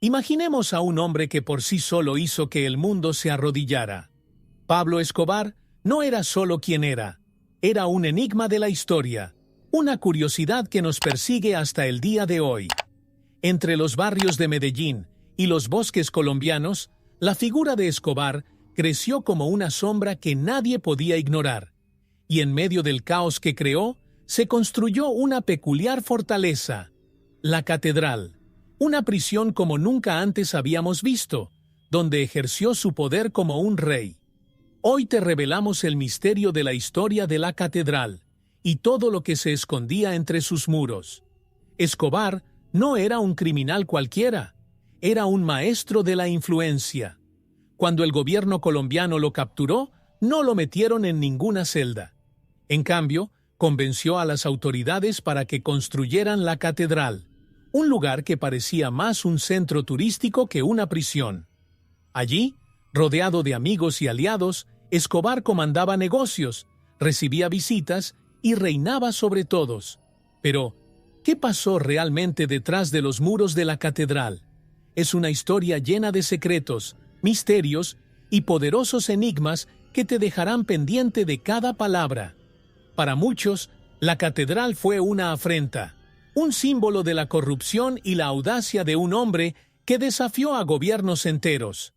Imaginemos a un hombre que por sí solo hizo que el mundo se arrodillara. Pablo Escobar no era solo quien era un enigma de la historia, una curiosidad que nos persigue hasta el día de hoy. Entre los barrios de Medellín y los bosques colombianos, la figura de Escobar creció como una sombra que nadie podía ignorar, y en medio del caos que creó, se construyó una peculiar fortaleza, la catedral, una prisión como nunca antes habíamos visto, donde ejerció su poder como un rey. Hoy te revelamos el misterio de la historia de la catedral y todo lo que se escondía entre sus muros. Escobar no era un criminal cualquiera, era un maestro de la influencia. Cuando el gobierno colombiano lo capturó, no lo metieron en ninguna celda. En cambio, convenció a las autoridades para que construyeran la catedral, un lugar que parecía más un centro turístico que una prisión. Allí, rodeado de amigos y aliados, Escobar comandaba negocios, recibía visitas y reinaba sobre todos. Pero, ¿qué pasó realmente detrás de los muros de la catedral? Es una historia llena de secretos, misterios y poderosos enigmas que te dejarán pendiente de cada palabra. Para muchos, la catedral fue una afrenta, un símbolo de la corrupción y la audacia de un hombre que desafió a gobiernos enteros.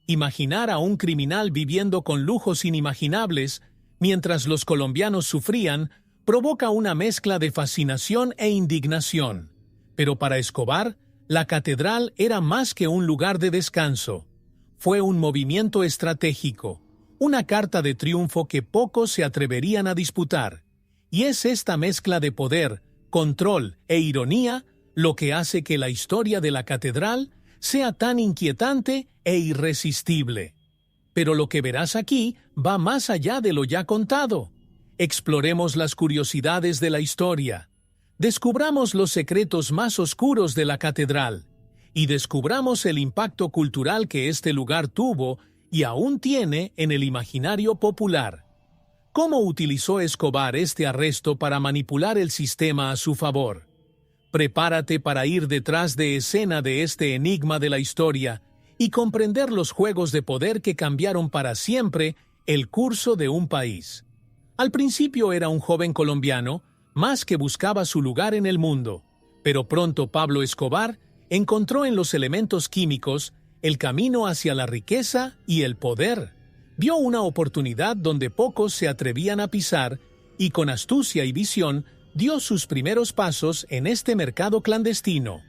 Imaginar a un criminal viviendo con lujos inimaginables mientras los colombianos sufrían provoca una mezcla de fascinación e indignación. Pero para Escobar, la catedral era más que un lugar de descanso. Fue un movimiento estratégico, una carta de triunfo que pocos se atreverían a disputar. Y es esta mezcla de poder, control e ironía lo que hace que la historia de la catedral sea tan inquietante e irresistible. Pero lo que verás aquí va más allá de lo ya contado. Exploremos las curiosidades de la historia, descubramos los secretos más oscuros de la catedral y descubramos el impacto cultural que este lugar tuvo y aún tiene en el imaginario popular. ¿Cómo utilizó Escobar este arresto para manipular el sistema a su favor? Prepárate para ir detrás de escena de este enigma de la historia y comprender los juegos de poder que cambiaron para siempre el curso de un país. Al principio era un joven colombiano, más que buscaba su lugar en el mundo, pero pronto Pablo Escobar encontró en los elementos químicos el camino hacia la riqueza y el poder. Vio una oportunidad donde pocos se atrevían a pisar y con astucia y visión dio sus primeros pasos en este mercado clandestino.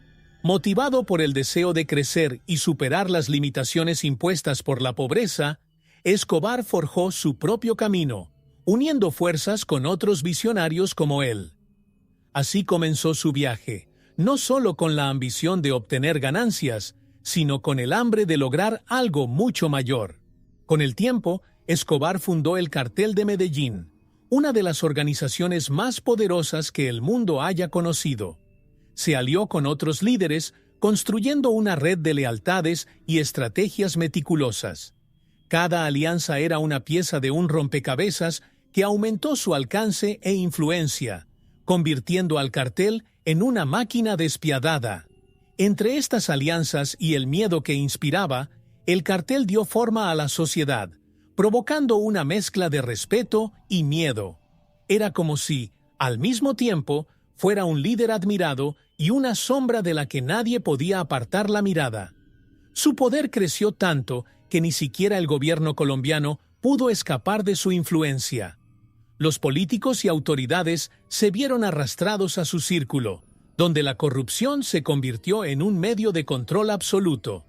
Motivado por el deseo de crecer y superar las limitaciones impuestas por la pobreza, Escobar forjó su propio camino, uniendo fuerzas con otros visionarios como él. Así comenzó su viaje, no solo con la ambición de obtener ganancias, sino con el hambre de lograr algo mucho mayor. Con el tiempo, Escobar fundó el Cartel de Medellín, una de las organizaciones más poderosas que el mundo haya conocido. Se alió con otros líderes, construyendo una red de lealtades y estrategias meticulosas. Cada alianza era una pieza de un rompecabezas que aumentó su alcance e influencia, convirtiendo al cartel en una máquina despiadada. Entre estas alianzas y el miedo que inspiraba, el cartel dio forma a la sociedad, provocando una mezcla de respeto y miedo. Era como si, al mismo tiempo, fuera un líder admirado y una sombra de la que nadie podía apartar la mirada. Su poder creció tanto que ni siquiera el gobierno colombiano pudo escapar de su influencia. Los políticos y autoridades se vieron arrastrados a su círculo, donde la corrupción se convirtió en un medio de control absoluto.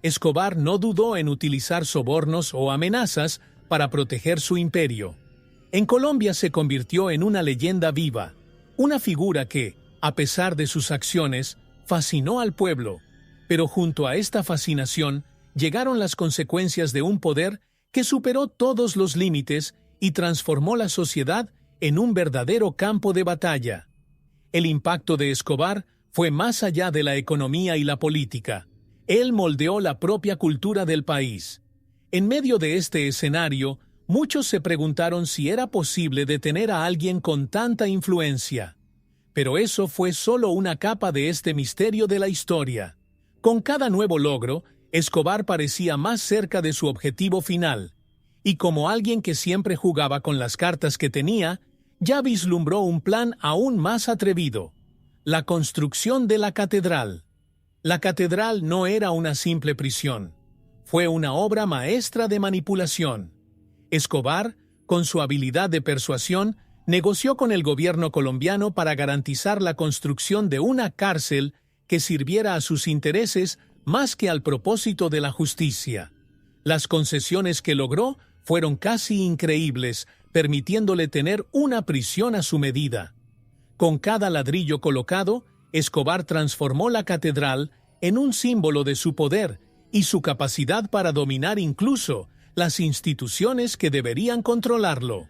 Escobar no dudó en utilizar sobornos o amenazas para proteger su imperio. En Colombia se convirtió en una leyenda viva, una figura que, a pesar de sus acciones, fascinó al pueblo. Pero junto a esta fascinación llegaron las consecuencias de un poder que superó todos los límites y transformó la sociedad en un verdadero campo de batalla. El impacto de Escobar fue más allá de la economía y la política. Él moldeó la propia cultura del país. En medio de este escenario, muchos se preguntaron si era posible detener a alguien con tanta influencia. Pero eso fue solo una capa de este misterio de la historia. Con cada nuevo logro, Escobar parecía más cerca de su objetivo final, y como alguien que siempre jugaba con las cartas que tenía, ya vislumbró un plan aún más atrevido: la construcción de la catedral. La catedral no era una simple prisión, fue una obra maestra de manipulación. Escobar, con su habilidad de persuasión, negoció con el gobierno colombiano para garantizar la construcción de una cárcel que sirviera a sus intereses más que al propósito de la justicia. Las concesiones que logró fueron casi increíbles, permitiéndole tener una prisión a su medida. Con cada ladrillo colocado, Escobar transformó la catedral en un símbolo de su poder y su capacidad para dominar incluso las instituciones que deberían controlarlo.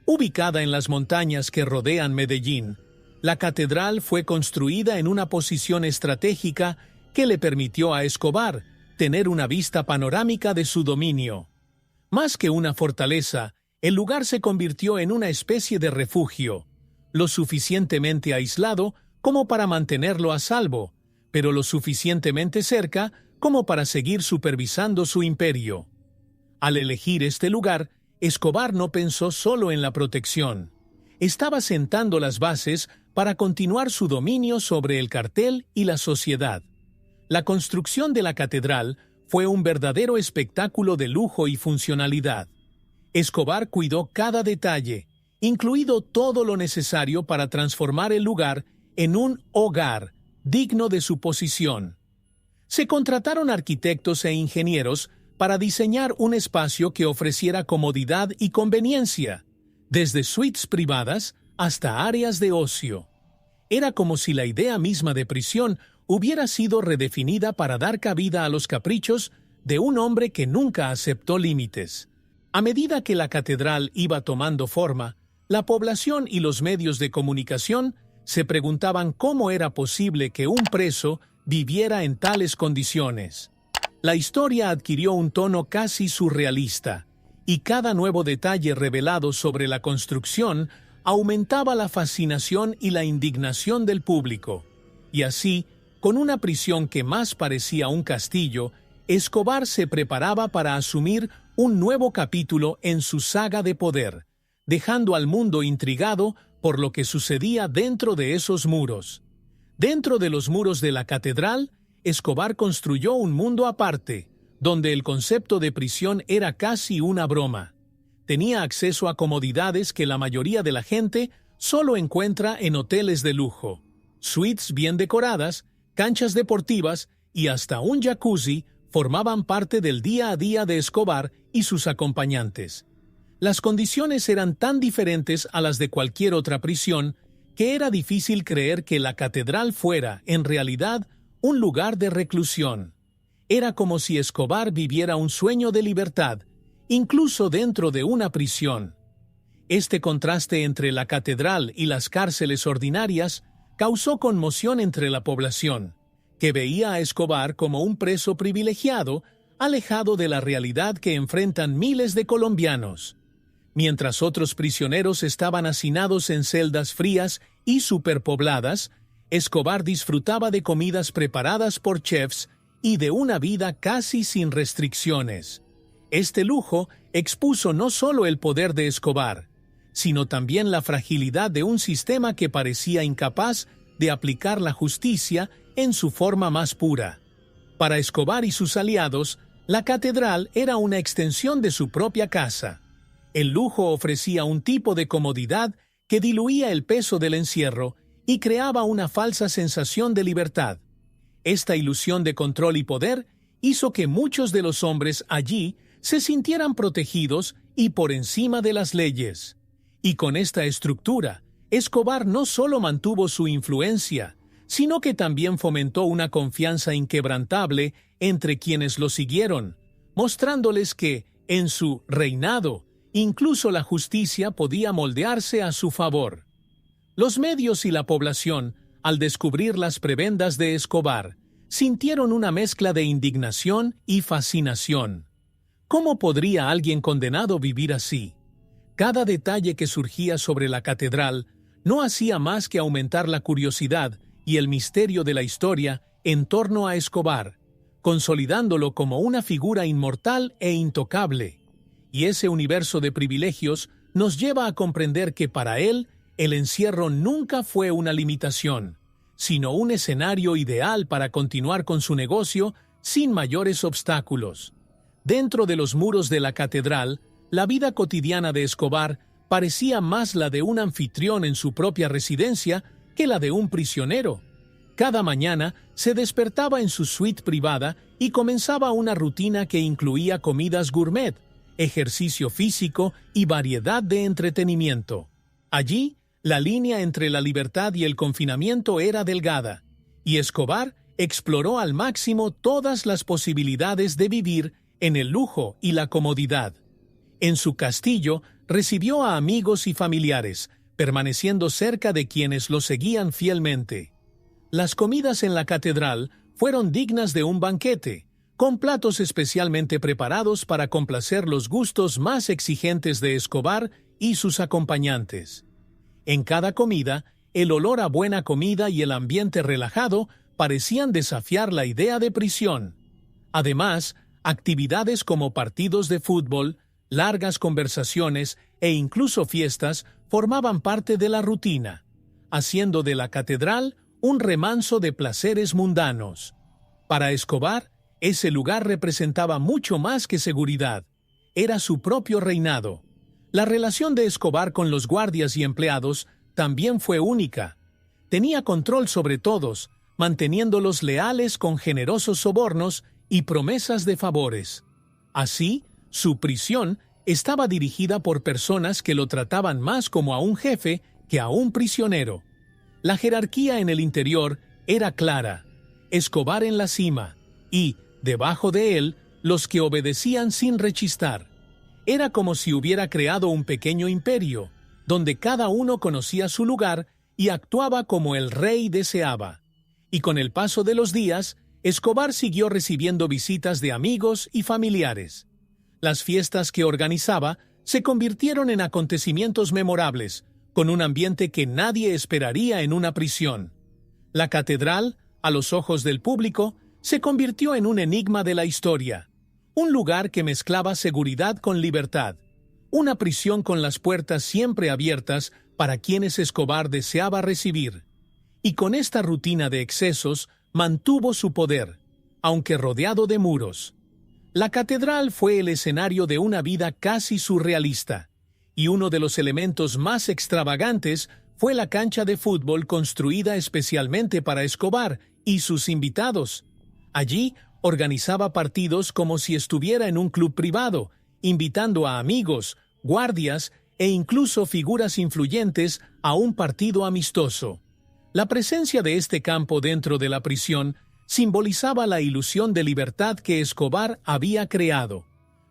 Ubicada en las montañas que rodean Medellín, la catedral fue construida en una posición estratégica que le permitió a Escobar tener una vista panorámica de su dominio. Más que una fortaleza, el lugar se convirtió en una especie de refugio, lo suficientemente aislado como para mantenerlo a salvo, pero lo suficientemente cerca como para seguir supervisando su imperio. Al elegir este lugar, Escobar no pensó solo en la protección. Estaba sentando las bases para continuar su dominio sobre el cartel y la sociedad. La construcción de la catedral fue un verdadero espectáculo de lujo y funcionalidad. Escobar cuidó cada detalle, incluido todo lo necesario para transformar el lugar en un hogar digno de su posición. Se contrataron arquitectos e ingenieros para diseñar un espacio que ofreciera comodidad y conveniencia, desde suites privadas hasta áreas de ocio. Era como si la idea misma de prisión hubiera sido redefinida para dar cabida a los caprichos de un hombre que nunca aceptó límites. A medida que la catedral iba tomando forma, la población y los medios de comunicación se preguntaban cómo era posible que un preso viviera en tales condiciones. La historia adquirió un tono casi surrealista, y cada nuevo detalle revelado sobre la construcción aumentaba la fascinación y la indignación del público. Y así, con una prisión que más parecía un castillo, Escobar se preparaba para asumir un nuevo capítulo en su saga de poder, dejando al mundo intrigado por lo que sucedía dentro de esos muros. Dentro de los muros de la catedral, Escobar construyó un mundo aparte, donde el concepto de prisión era casi una broma. Tenía acceso a comodidades que la mayoría de la gente solo encuentra en hoteles de lujo, suites bien decoradas, canchas deportivas y hasta un jacuzzi formaban parte del día a día de Escobar y sus acompañantes. Las condiciones eran tan diferentes a las de cualquier otra prisión que era difícil creer que la catedral fuera, en realidad, un lugar de reclusión. Era como si Escobar viviera un sueño de libertad, incluso dentro de una prisión. Este contraste entre la catedral y las cárceles ordinarias causó conmoción entre la población, que veía a Escobar como un preso privilegiado, alejado de la realidad que enfrentan miles de colombianos. Mientras otros prisioneros estaban hacinados en celdas frías y superpobladas, Escobar disfrutaba de comidas preparadas por chefs y de una vida casi sin restricciones. Este lujo expuso no solo el poder de Escobar, sino también la fragilidad de un sistema que parecía incapaz de aplicar la justicia en su forma más pura. Para Escobar y sus aliados, la catedral era una extensión de su propia casa. El lujo ofrecía un tipo de comodidad que diluía el peso del encierro y creaba una falsa sensación de libertad. Esta ilusión de control y poder hizo que muchos de los hombres allí se sintieran protegidos y por encima de las leyes. Y con esta estructura, Escobar no solo mantuvo su influencia, sino que también fomentó una confianza inquebrantable entre quienes lo siguieron, mostrándoles que, en su reinado, incluso la justicia podía moldearse a su favor. Los medios y la población, al descubrir las prebendas de Escobar, sintieron una mezcla de indignación y fascinación. ¿Cómo podría alguien condenado vivir así? Cada detalle que surgía sobre la catedral no hacía más que aumentar la curiosidad y el misterio de la historia en torno a Escobar, consolidándolo como una figura inmortal e intocable. Y ese universo de privilegios nos lleva a comprender que para él, el encierro nunca fue una limitación, sino un escenario ideal para continuar con su negocio sin mayores obstáculos. Dentro de los muros de la catedral, la vida cotidiana de Escobar parecía más la de un anfitrión en su propia residencia que la de un prisionero. Cada mañana se despertaba en su suite privada y comenzaba una rutina que incluía comidas gourmet, ejercicio físico y variedad de entretenimiento. Allí, la línea entre la libertad y el confinamiento era delgada, y Escobar exploró al máximo todas las posibilidades de vivir en el lujo y la comodidad. En su castillo recibió a amigos y familiares, permaneciendo cerca de quienes lo seguían fielmente. Las comidas en la catedral fueron dignas de un banquete, con platos especialmente preparados para complacer los gustos más exigentes de Escobar y sus acompañantes. En cada comida, el olor a buena comida y el ambiente relajado parecían desafiar la idea de prisión. Además, actividades como partidos de fútbol, largas conversaciones e incluso fiestas formaban parte de la rutina, haciendo de la catedral un remanso de placeres mundanos. Para Escobar, ese lugar representaba mucho más que seguridad. Era su propio reinado. La relación de Escobar con los guardias y empleados también fue única. Tenía control sobre todos, manteniéndolos leales con generosos sobornos y promesas de favores. Así, su prisión estaba dirigida por personas que lo trataban más como a un jefe que a un prisionero. La jerarquía en el interior era clara: Escobar en la cima y, debajo de él, los que obedecían sin rechistar. Era como si hubiera creado un pequeño imperio, donde cada uno conocía su lugar y actuaba como el rey deseaba. Y con el paso de los días, Escobar siguió recibiendo visitas de amigos y familiares. Las fiestas que organizaba se convirtieron en acontecimientos memorables, con un ambiente que nadie esperaría en una prisión. La catedral, a los ojos del público, se convirtió en un enigma de la historia, un lugar que mezclaba seguridad con libertad, una prisión con las puertas siempre abiertas para quienes Escobar deseaba recibir. Y con esta rutina de excesos mantuvo su poder, aunque rodeado de muros. La catedral fue el escenario de una vida casi surrealista, y uno de los elementos más extravagantes fue la cancha de fútbol construida especialmente para Escobar y sus invitados. Allí organizaba partidos como si estuviera en un club privado, invitando a amigos, guardias e incluso figuras influyentes a un partido amistoso. La presencia de este campo dentro de la prisión simbolizaba la ilusión de libertad que Escobar había creado.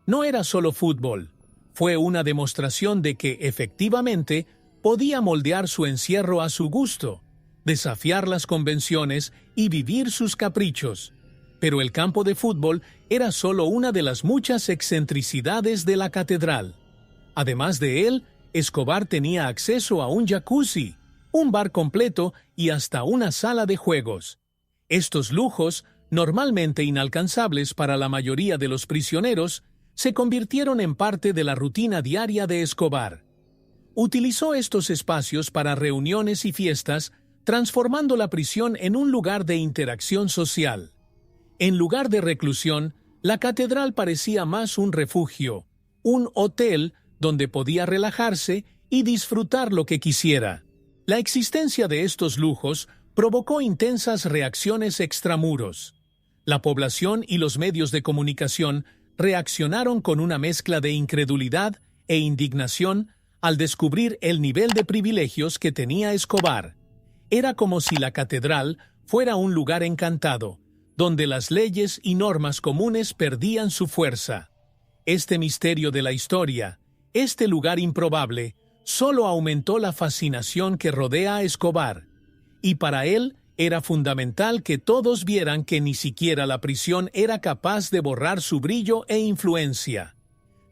No era solo fútbol, fue una demostración de que, efectivamente, podía moldear su encierro a su gusto, desafiar las convenciones y vivir sus caprichos. Pero el campo de fútbol era solo una de las muchas excentricidades de la catedral. Además de él, Escobar tenía acceso a un jacuzzi, un bar completo y hasta una sala de juegos. Estos lujos, normalmente inalcanzables para la mayoría de los prisioneros, se convirtieron en parte de la rutina diaria de Escobar. Utilizó estos espacios para reuniones y fiestas, transformando la prisión en un lugar de interacción social. En lugar de reclusión, la catedral parecía más un refugio, un hotel donde podía relajarse y disfrutar lo que quisiera. La existencia de estos lujos provocó intensas reacciones extramuros. La población y los medios de comunicación reaccionaron con una mezcla de incredulidad e indignación al descubrir el nivel de privilegios que tenía Escobar. Era como si la catedral fuera un lugar encantado, donde las leyes y normas comunes perdían su fuerza. Este misterio de la historia, este lugar improbable, solo aumentó la fascinación que rodea a Escobar. Y para él era fundamental que todos vieran que ni siquiera la prisión era capaz de borrar su brillo e influencia.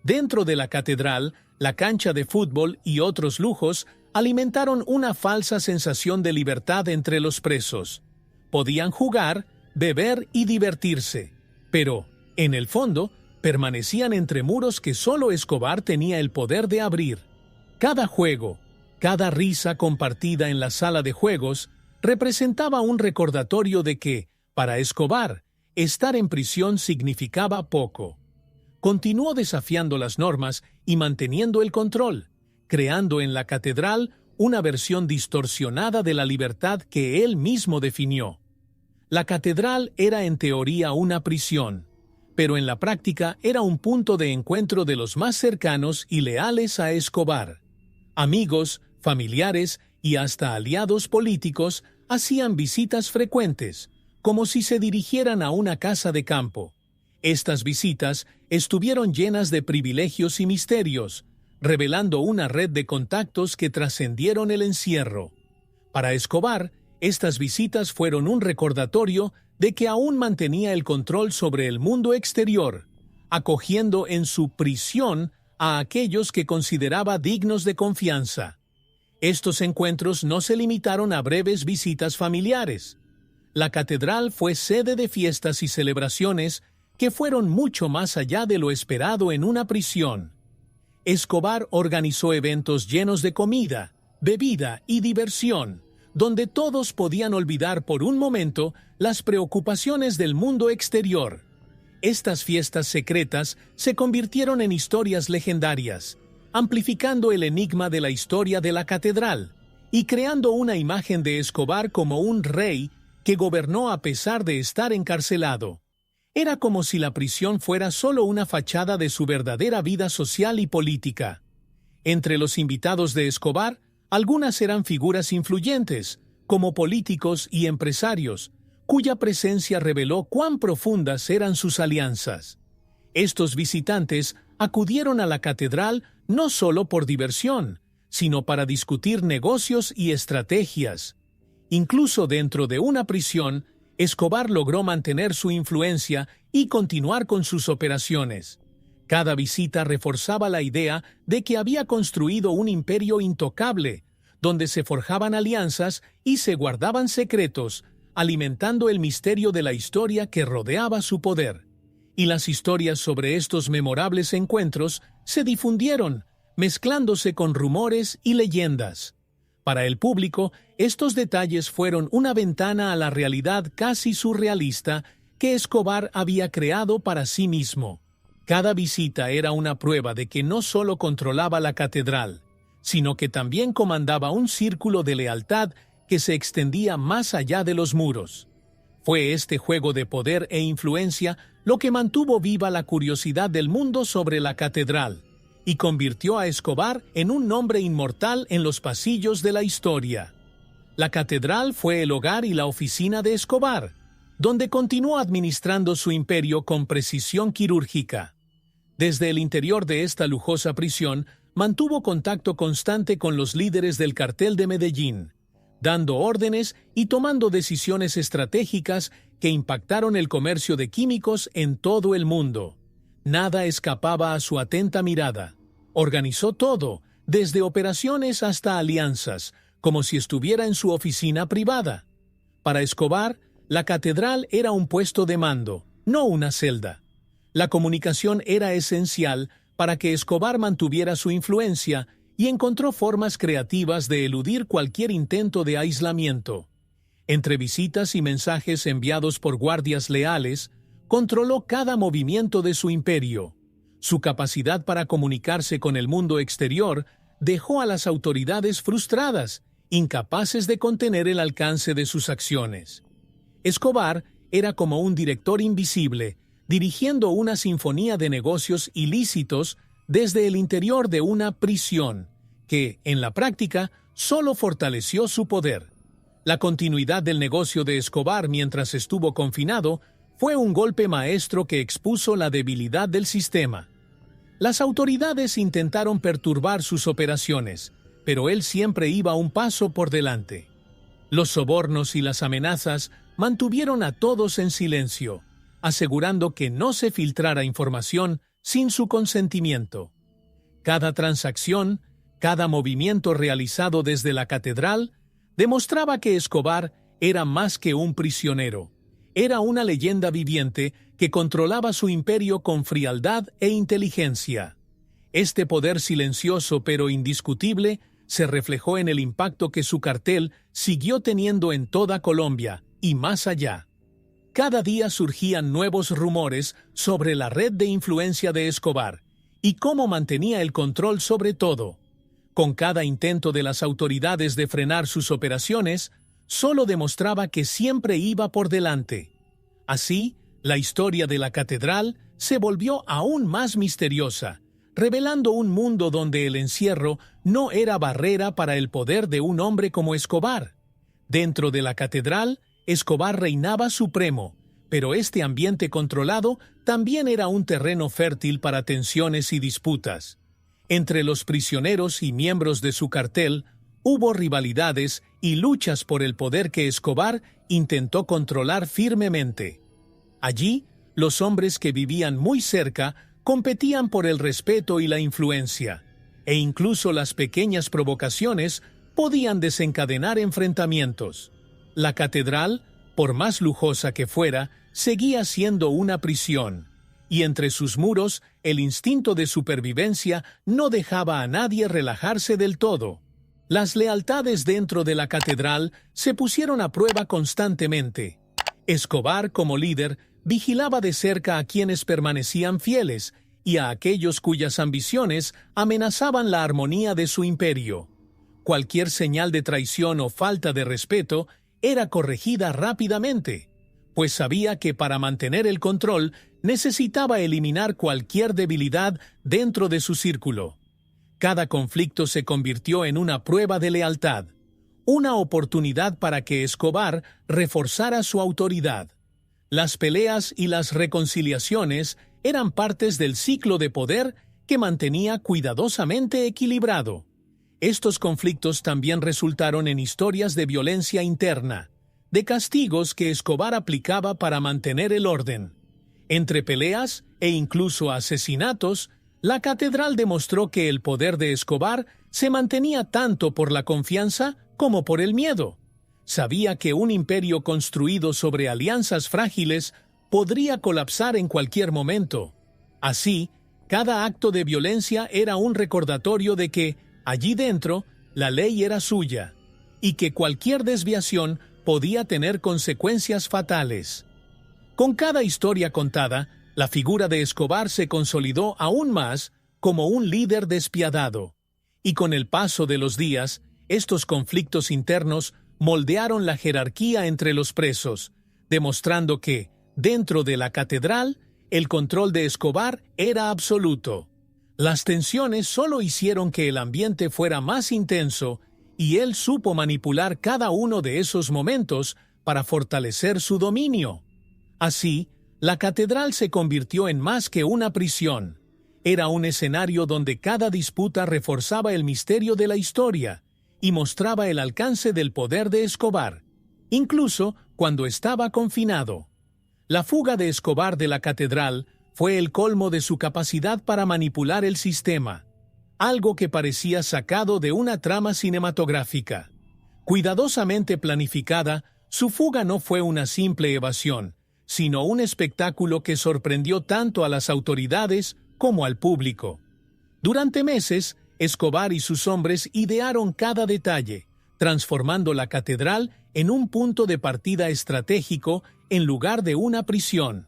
Dentro de la catedral, la cancha de fútbol y otros lujos alimentaron una falsa sensación de libertad entre los presos. Podían jugar, beber y divertirse. Pero, en el fondo, permanecían entre muros que solo Escobar tenía el poder de abrir. Cada juego, cada risa compartida en la sala de juegos, representaba un recordatorio de que, para Escobar, estar en prisión significaba poco. Continuó desafiando las normas y manteniendo el control, creando en la catedral una versión distorsionada de la libertad que él mismo definió. La catedral era en teoría una prisión, pero en la práctica era un punto de encuentro de los más cercanos y leales a Escobar. Amigos, familiares y hasta aliados políticos hacían visitas frecuentes, como si se dirigieran a una casa de campo. Estas visitas estuvieron llenas de privilegios y misterios, revelando una red de contactos que trascendieron el encierro. Para Escobar, estas visitas fueron un recordatorio de que aún mantenía el control sobre el mundo exterior, acogiendo en su prisión a aquellos que consideraba dignos de confianza. Estos encuentros no se limitaron a breves visitas familiares. La catedral fue sede de fiestas y celebraciones que fueron mucho más allá de lo esperado en una prisión. Escobar organizó eventos llenos de comida, bebida y diversión, donde todos podían olvidar por un momento las preocupaciones del mundo exterior. Estas fiestas secretas se convirtieron en historias legendarias, amplificando el enigma de la historia de la catedral y creando una imagen de Escobar como un rey que gobernó a pesar de estar encarcelado. Era como si la prisión fuera solo una fachada de su verdadera vida social y política. Entre los invitados de Escobar, algunas eran figuras influyentes, como políticos y empresarios, cuya presencia reveló cuán profundas eran sus alianzas. Estos visitantes acudieron a la catedral no solo por diversión, sino para discutir negocios y estrategias. Incluso dentro de una prisión, Escobar logró mantener su influencia y continuar con sus operaciones. Cada visita reforzaba la idea de que había construido un imperio intocable, donde se forjaban alianzas y se guardaban secretos, alimentando el misterio de la historia que rodeaba su poder. Y las historias sobre estos memorables encuentros se difundieron, mezclándose con rumores y leyendas. Para el público, estos detalles fueron una ventana a la realidad casi surrealista que Escobar había creado para sí mismo. Cada visita era una prueba de que no solo controlaba la catedral, sino que también comandaba un círculo de lealtad que se extendía más allá de los muros. Fue este juego de poder e influencia lo que mantuvo viva la curiosidad del mundo sobre la catedral y convirtió a Escobar en un nombre inmortal en los pasillos de la historia. La catedral fue el hogar y la oficina de Escobar, donde continuó administrando su imperio con precisión quirúrgica. Desde el interior de esta lujosa prisión, mantuvo contacto constante con los líderes del cartel de Medellín, dando órdenes y tomando decisiones estratégicas que impactaron el comercio de químicos en todo el mundo. Nada escapaba a su atenta mirada. Organizó todo, desde operaciones hasta alianzas, como si estuviera en su oficina privada. Para Escobar, la catedral era un puesto de mando, no una celda. La comunicación era esencial para que Escobar mantuviera su influencia y encontró formas creativas de eludir cualquier intento de aislamiento. Entre visitas y mensajes enviados por guardias leales, controló cada movimiento de su imperio. Su capacidad para comunicarse con el mundo exterior dejó a las autoridades frustradas, incapaces de contener el alcance de sus acciones. Escobar era como un director invisible, dirigiendo una sinfonía de negocios ilícitos desde el interior de una prisión, que, en la práctica, solo fortaleció su poder. La continuidad del negocio de Escobar mientras estuvo confinado fue un golpe maestro que expuso la debilidad del sistema. Las autoridades intentaron perturbar sus operaciones, pero él siempre iba un paso por delante. Los sobornos y las amenazas mantuvieron a todos en silencio, asegurando que no se filtrara información sin su consentimiento. Cada transacción, cada movimiento realizado desde la catedral, demostraba que Escobar era más que un prisionero. Era una leyenda viviente que controlaba su imperio con frialdad e inteligencia. Este poder silencioso pero indiscutible se reflejó en el impacto que su cartel siguió teniendo en toda Colombia y más allá. Cada día surgían nuevos rumores sobre la red de influencia de Escobar y cómo mantenía el control sobre todo. Con cada intento de las autoridades de frenar sus operaciones, solo demostraba que siempre iba por delante. Así, la historia de la catedral se volvió aún más misteriosa, revelando un mundo donde el encierro no era barrera para el poder de un hombre como Escobar. Dentro de la catedral, Escobar reinaba supremo, pero este ambiente controlado también era un terreno fértil para tensiones y disputas. Entre los prisioneros y miembros de su cartel, hubo rivalidades y luchas por el poder que Escobar intentó controlar firmemente. Allí, los hombres que vivían muy cerca competían por el respeto y la influencia, e incluso las pequeñas provocaciones podían desencadenar enfrentamientos. La catedral, por más lujosa que fuera, seguía siendo una prisión, y entre sus muros el instinto de supervivencia no dejaba a nadie relajarse del todo. Las lealtades dentro de la catedral se pusieron a prueba constantemente. Escobar, como líder, vigilaba de cerca a quienes permanecían fieles y a aquellos cuyas ambiciones amenazaban la armonía de su imperio. Cualquier señal de traición o falta de respeto era corregida rápidamente, pues sabía que para mantener el control necesitaba eliminar cualquier debilidad dentro de su círculo. Cada conflicto se convirtió en una prueba de lealtad, una oportunidad para que Escobar reforzara su autoridad. Las peleas y las reconciliaciones eran partes del ciclo de poder que mantenía cuidadosamente equilibrado. Estos conflictos también resultaron en historias de violencia interna, de castigos que Escobar aplicaba para mantener el orden. Entre peleas e incluso asesinatos, la catedral demostró que el poder de Escobar se mantenía tanto por la confianza como por el miedo. Sabía que un imperio construido sobre alianzas frágiles podría colapsar en cualquier momento. Así, cada acto de violencia era un recordatorio de que, allí dentro, la ley era suya, y que cualquier desviación podía tener consecuencias fatales. Con cada historia contada, la figura de Escobar se consolidó aún más como un líder despiadado. Y con el paso de los días, estos conflictos internos moldearon la jerarquía entre los presos, demostrando que, dentro de la catedral, el control de Escobar era absoluto. Las tensiones solo hicieron que el ambiente fuera más intenso y él supo manipular cada uno de esos momentos para fortalecer su dominio. Así, la catedral se convirtió en más que una prisión. Era un escenario donde cada disputa reforzaba el misterio de la historia y mostraba el alcance del poder de Escobar, incluso cuando estaba confinado. La fuga de Escobar de la catedral fue el colmo de su capacidad para manipular el sistema, algo que parecía sacado de una trama cinematográfica. Cuidadosamente planificada, su fuga no fue una simple evasión, sino un espectáculo que sorprendió tanto a las autoridades como al público. Durante meses, Escobar y sus hombres idearon cada detalle, transformando la catedral en un punto de partida estratégico en lugar de una prisión.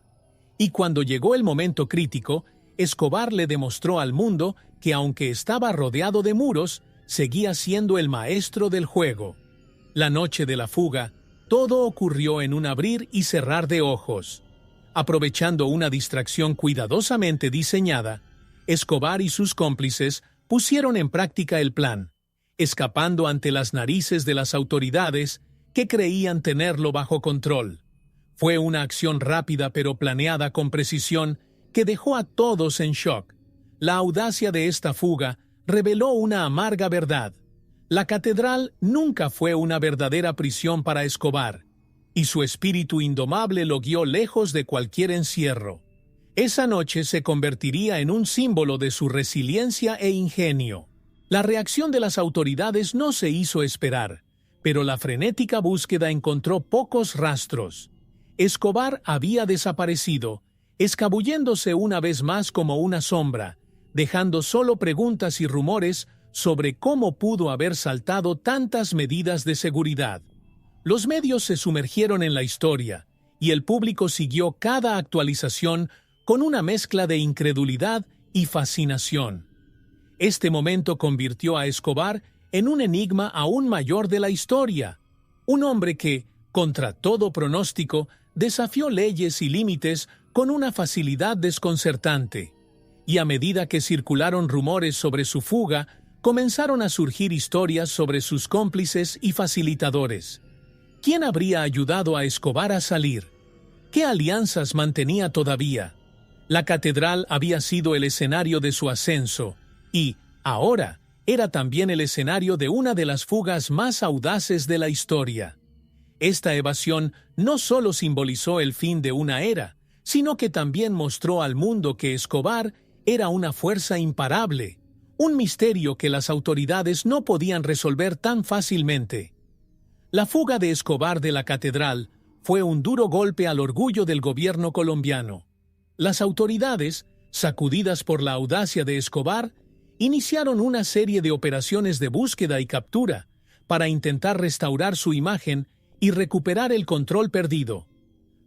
Y cuando llegó el momento crítico, Escobar le demostró al mundo que aunque estaba rodeado de muros, seguía siendo el maestro del juego. La noche de la fuga, todo ocurrió en un abrir y cerrar de ojos. Aprovechando una distracción cuidadosamente diseñada, Escobar y sus cómplices pusieron en práctica el plan, escapando ante las narices de las autoridades que creían tenerlo bajo control. Fue una acción rápida pero planeada con precisión que dejó a todos en shock. La audacia de esta fuga reveló una amarga verdad. La catedral nunca fue una verdadera prisión para Escobar, y su espíritu indomable lo guió lejos de cualquier encierro. Esa noche se convertiría en un símbolo de su resiliencia e ingenio. La reacción de las autoridades no se hizo esperar, pero la frenética búsqueda encontró pocos rastros. Escobar había desaparecido, escabulléndose una vez más como una sombra, dejando solo preguntas y rumores sobre cómo pudo haber saltado tantas medidas de seguridad. Los medios se sumergieron en la historia, y el público siguió cada actualización con una mezcla de incredulidad y fascinación. Este momento convirtió a Escobar en un enigma aún mayor de la historia, un hombre que, contra todo pronóstico, desafió leyes y límites con una facilidad desconcertante. Y a medida que circularon rumores sobre su fuga, comenzaron a surgir historias sobre sus cómplices y facilitadores. ¿Quién habría ayudado a Escobar a salir? ¿Qué alianzas mantenía todavía? La catedral había sido el escenario de su ascenso y, ahora, era también el escenario de una de las fugas más audaces de la historia. Esta evasión no solo simbolizó el fin de una era, sino que también mostró al mundo que Escobar era una fuerza imparable, un misterio que las autoridades no podían resolver tan fácilmente. La fuga de Escobar de la catedral fue un duro golpe al orgullo del gobierno colombiano. Las autoridades, sacudidas por la audacia de Escobar, iniciaron una serie de operaciones de búsqueda y captura para intentar restaurar su imagen y recuperar el control perdido.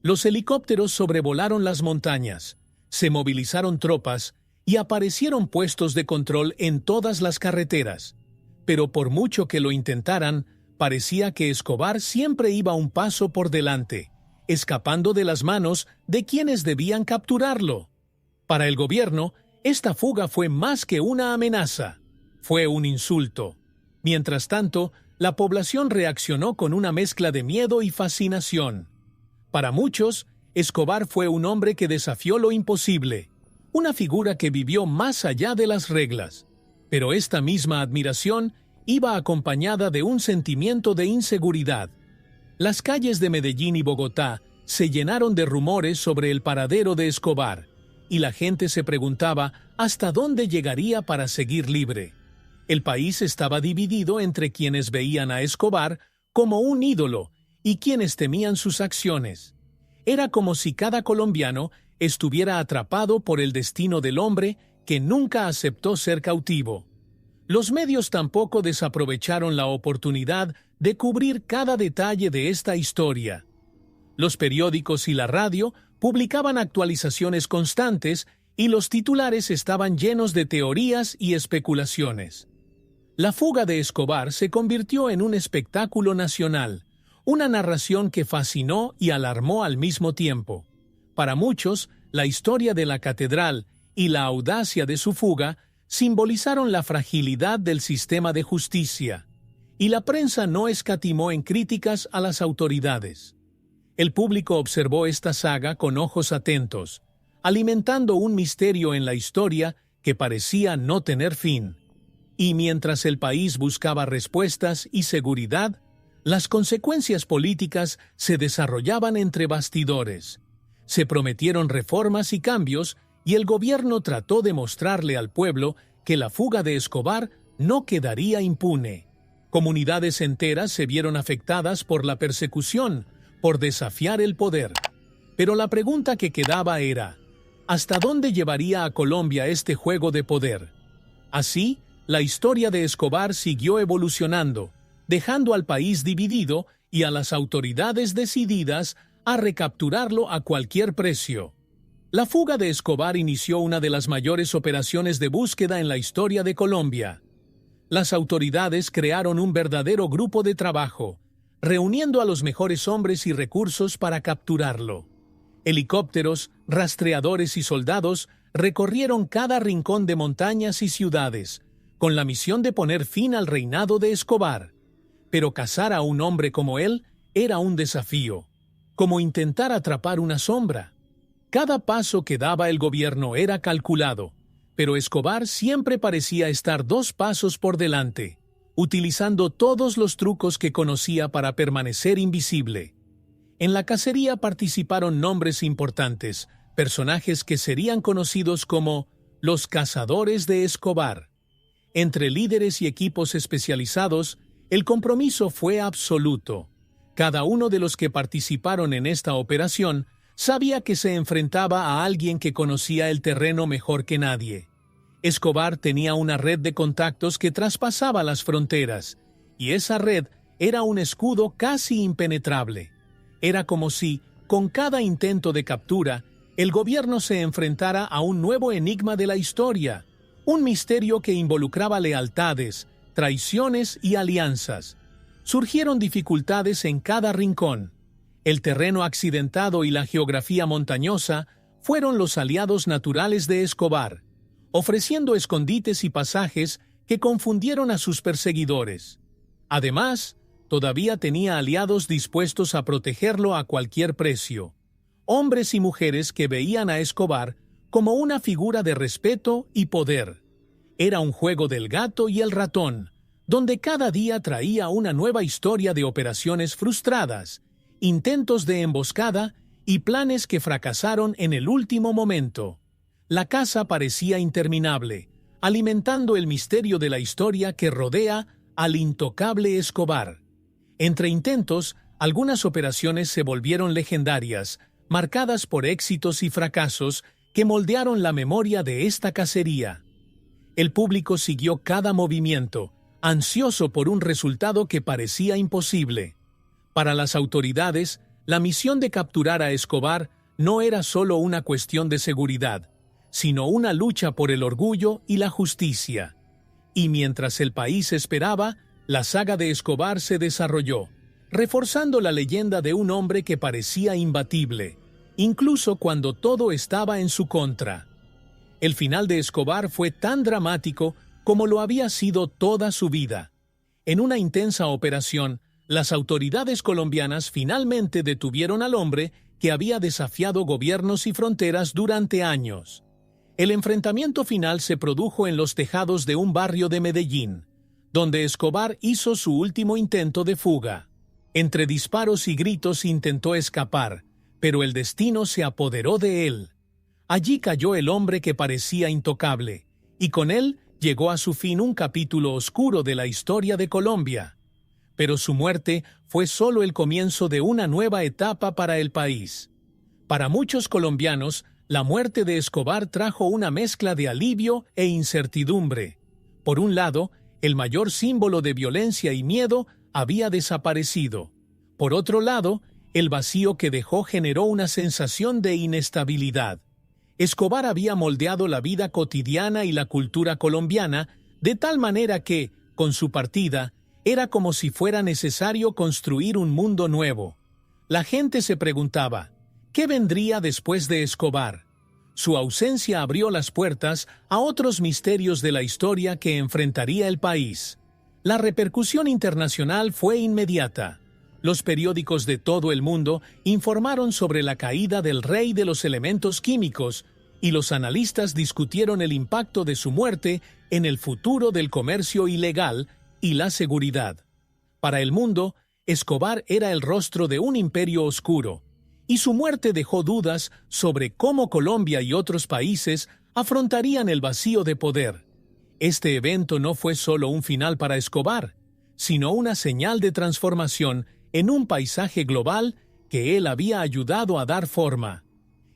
Los helicópteros sobrevolaron las montañas, se movilizaron tropas y aparecieron puestos de control en todas las carreteras. Pero por mucho que lo intentaran, parecía que Escobar siempre iba un paso por delante, escapando de las manos de quienes debían capturarlo. Para el gobierno, esta fuga fue más que una amenaza, fue un insulto. Mientras tanto, la población reaccionó con una mezcla de miedo y fascinación. Para muchos, Escobar fue un hombre que desafió lo imposible, una figura que vivió más allá de las reglas. Pero esta misma admiración iba acompañada de un sentimiento de inseguridad. Las calles de Medellín y Bogotá se llenaron de rumores sobre el paradero de Escobar, y la gente se preguntaba hasta dónde llegaría para seguir libre. El país estaba dividido entre quienes veían a Escobar como un ídolo y quienes temían sus acciones. Era como si cada colombiano estuviera atrapado por el destino del hombre que nunca aceptó ser cautivo. Los medios tampoco desaprovecharon la oportunidad de cubrir cada detalle de esta historia. Los periódicos y la radio publicaban actualizaciones constantes y los titulares estaban llenos de teorías y especulaciones. La fuga de Escobar se convirtió en un espectáculo nacional, una narración que fascinó y alarmó al mismo tiempo. Para muchos, la historia de la catedral y la audacia de su fuga simbolizaron la fragilidad del sistema de justicia, y la prensa no escatimó en críticas a las autoridades. El público observó esta saga con ojos atentos, alimentando un misterio en la historia que parecía no tener fin. Y mientras el país buscaba respuestas y seguridad, las consecuencias políticas se desarrollaban entre bastidores. Se prometieron reformas y cambios, y el gobierno trató de mostrarle al pueblo que la fuga de Escobar no quedaría impune. Comunidades enteras se vieron afectadas por la persecución, por desafiar el poder. Pero la pregunta que quedaba era, ¿hasta dónde llevaría a Colombia este juego de poder? Así, la historia de Escobar siguió evolucionando, dejando al país dividido y a las autoridades decididas a recapturarlo a cualquier precio. La fuga de Escobar inició una de las mayores operaciones de búsqueda en la historia de Colombia. Las autoridades crearon un verdadero grupo de trabajo, reuniendo a los mejores hombres y recursos para capturarlo. Helicópteros, rastreadores y soldados recorrieron cada rincón de montañas y ciudades, con la misión de poner fin al reinado de Escobar. Pero cazar a un hombre como él era un desafío, como intentar atrapar una sombra. Cada paso que daba el gobierno era calculado, pero Escobar siempre parecía estar 2 pasos por delante, utilizando todos los trucos que conocía para permanecer invisible. En la cacería participaron nombres importantes, personajes que serían conocidos como los cazadores de Escobar. Entre líderes y equipos especializados, el compromiso fue absoluto. Cada uno de los que participaron en esta operación sabía que se enfrentaba a alguien que conocía el terreno mejor que nadie. Escobar tenía una red de contactos que traspasaba las fronteras, y esa red era un escudo casi impenetrable. Era como si, con cada intento de captura, el gobierno se enfrentara a un nuevo enigma de la historia, un misterio que involucraba lealtades, traiciones y alianzas. Surgieron dificultades en cada rincón. El terreno accidentado y la geografía montañosa fueron los aliados naturales de Escobar, ofreciendo escondites y pasajes que confundieron a sus perseguidores. Además, todavía tenía aliados dispuestos a protegerlo a cualquier precio, hombres y mujeres que veían a Escobar como una figura de respeto y poder. Era un juego del gato y el ratón, donde cada día traía una nueva historia de operaciones frustradas, intentos de emboscada y planes que fracasaron en el último momento. La caza parecía interminable, alimentando el misterio de la historia que rodea al intocable Escobar. Entre intentos, algunas operaciones se volvieron legendarias, marcadas por éxitos y fracasos que moldearon la memoria de esta cacería. El público siguió cada movimiento, ansioso por un resultado que parecía imposible. Para las autoridades, la misión de capturar a Escobar no era solo una cuestión de seguridad, sino una lucha por el orgullo y la justicia. Y mientras el país esperaba, la saga de Escobar se desarrolló, reforzando la leyenda de un hombre que parecía imbatible, incluso cuando todo estaba en su contra. El final de Escobar fue tan dramático como lo había sido toda su vida. En una intensa operación, las autoridades colombianas finalmente detuvieron al hombre que había desafiado gobiernos y fronteras durante años. El enfrentamiento final se produjo en los tejados de un barrio de Medellín, donde Escobar hizo su último intento de fuga. Entre disparos y gritos intentó escapar, pero el destino se apoderó de él. Allí cayó el hombre que parecía intocable, y con él llegó a su fin un capítulo oscuro de la historia de Colombia. Pero su muerte fue solo el comienzo de una nueva etapa para el país. Para muchos colombianos, la muerte de Escobar trajo una mezcla de alivio e incertidumbre. Por un lado, el mayor símbolo de violencia y miedo había desaparecido. Por otro lado, el vacío que dejó generó una sensación de inestabilidad. Escobar había moldeado la vida cotidiana y la cultura colombiana de tal manera que, con su partida, era como si fuera necesario construir un mundo nuevo. La gente se preguntaba, ¿qué vendría después de Escobar? Su ausencia abrió las puertas a otros misterios de la historia que enfrentaría el país. La repercusión internacional fue inmediata. Los periódicos de todo el mundo informaron sobre la caída del rey de los elementos químicos, y los analistas discutieron el impacto de su muerte en el futuro del comercio ilegal y la seguridad. Para el mundo, Escobar era el rostro de un imperio oscuro, y su muerte dejó dudas sobre cómo Colombia y otros países afrontarían el vacío de poder. Este evento no fue solo un final para Escobar, sino una señal de transformación en un paisaje global que él había ayudado a dar forma.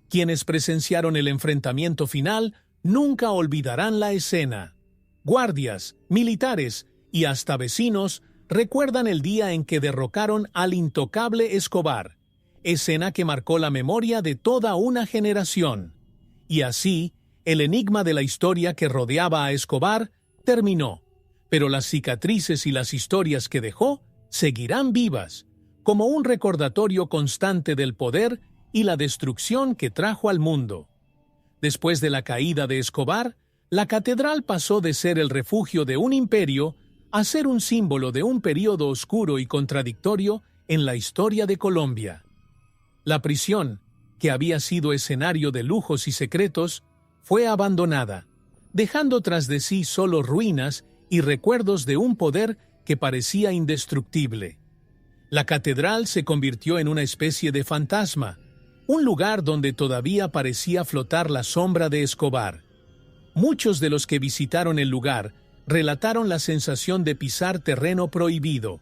Quienes presenciaron el enfrentamiento final nunca olvidarán la escena. Guardias, militares y hasta vecinos recuerdan el día en que derrocaron al intocable Escobar, escena que marcó la memoria de toda una generación. Y así, el enigma de la historia que rodeaba a Escobar terminó, pero las cicatrices y las historias que dejó seguirán vivas, como un recordatorio constante del poder y la destrucción que trajo al mundo. Después de la caída de Escobar, la catedral pasó de ser el refugio de un imperio a ser un símbolo de un período oscuro y contradictorio en la historia de Colombia. La prisión, que había sido escenario de lujos y secretos, fue abandonada, dejando tras de sí solo ruinas y recuerdos de un poder que parecía indestructible. La catedral se convirtió en una especie de fantasma, un lugar donde todavía parecía flotar la sombra de Escobar. Muchos de los que visitaron el lugar relataron la sensación de pisar terreno prohibido,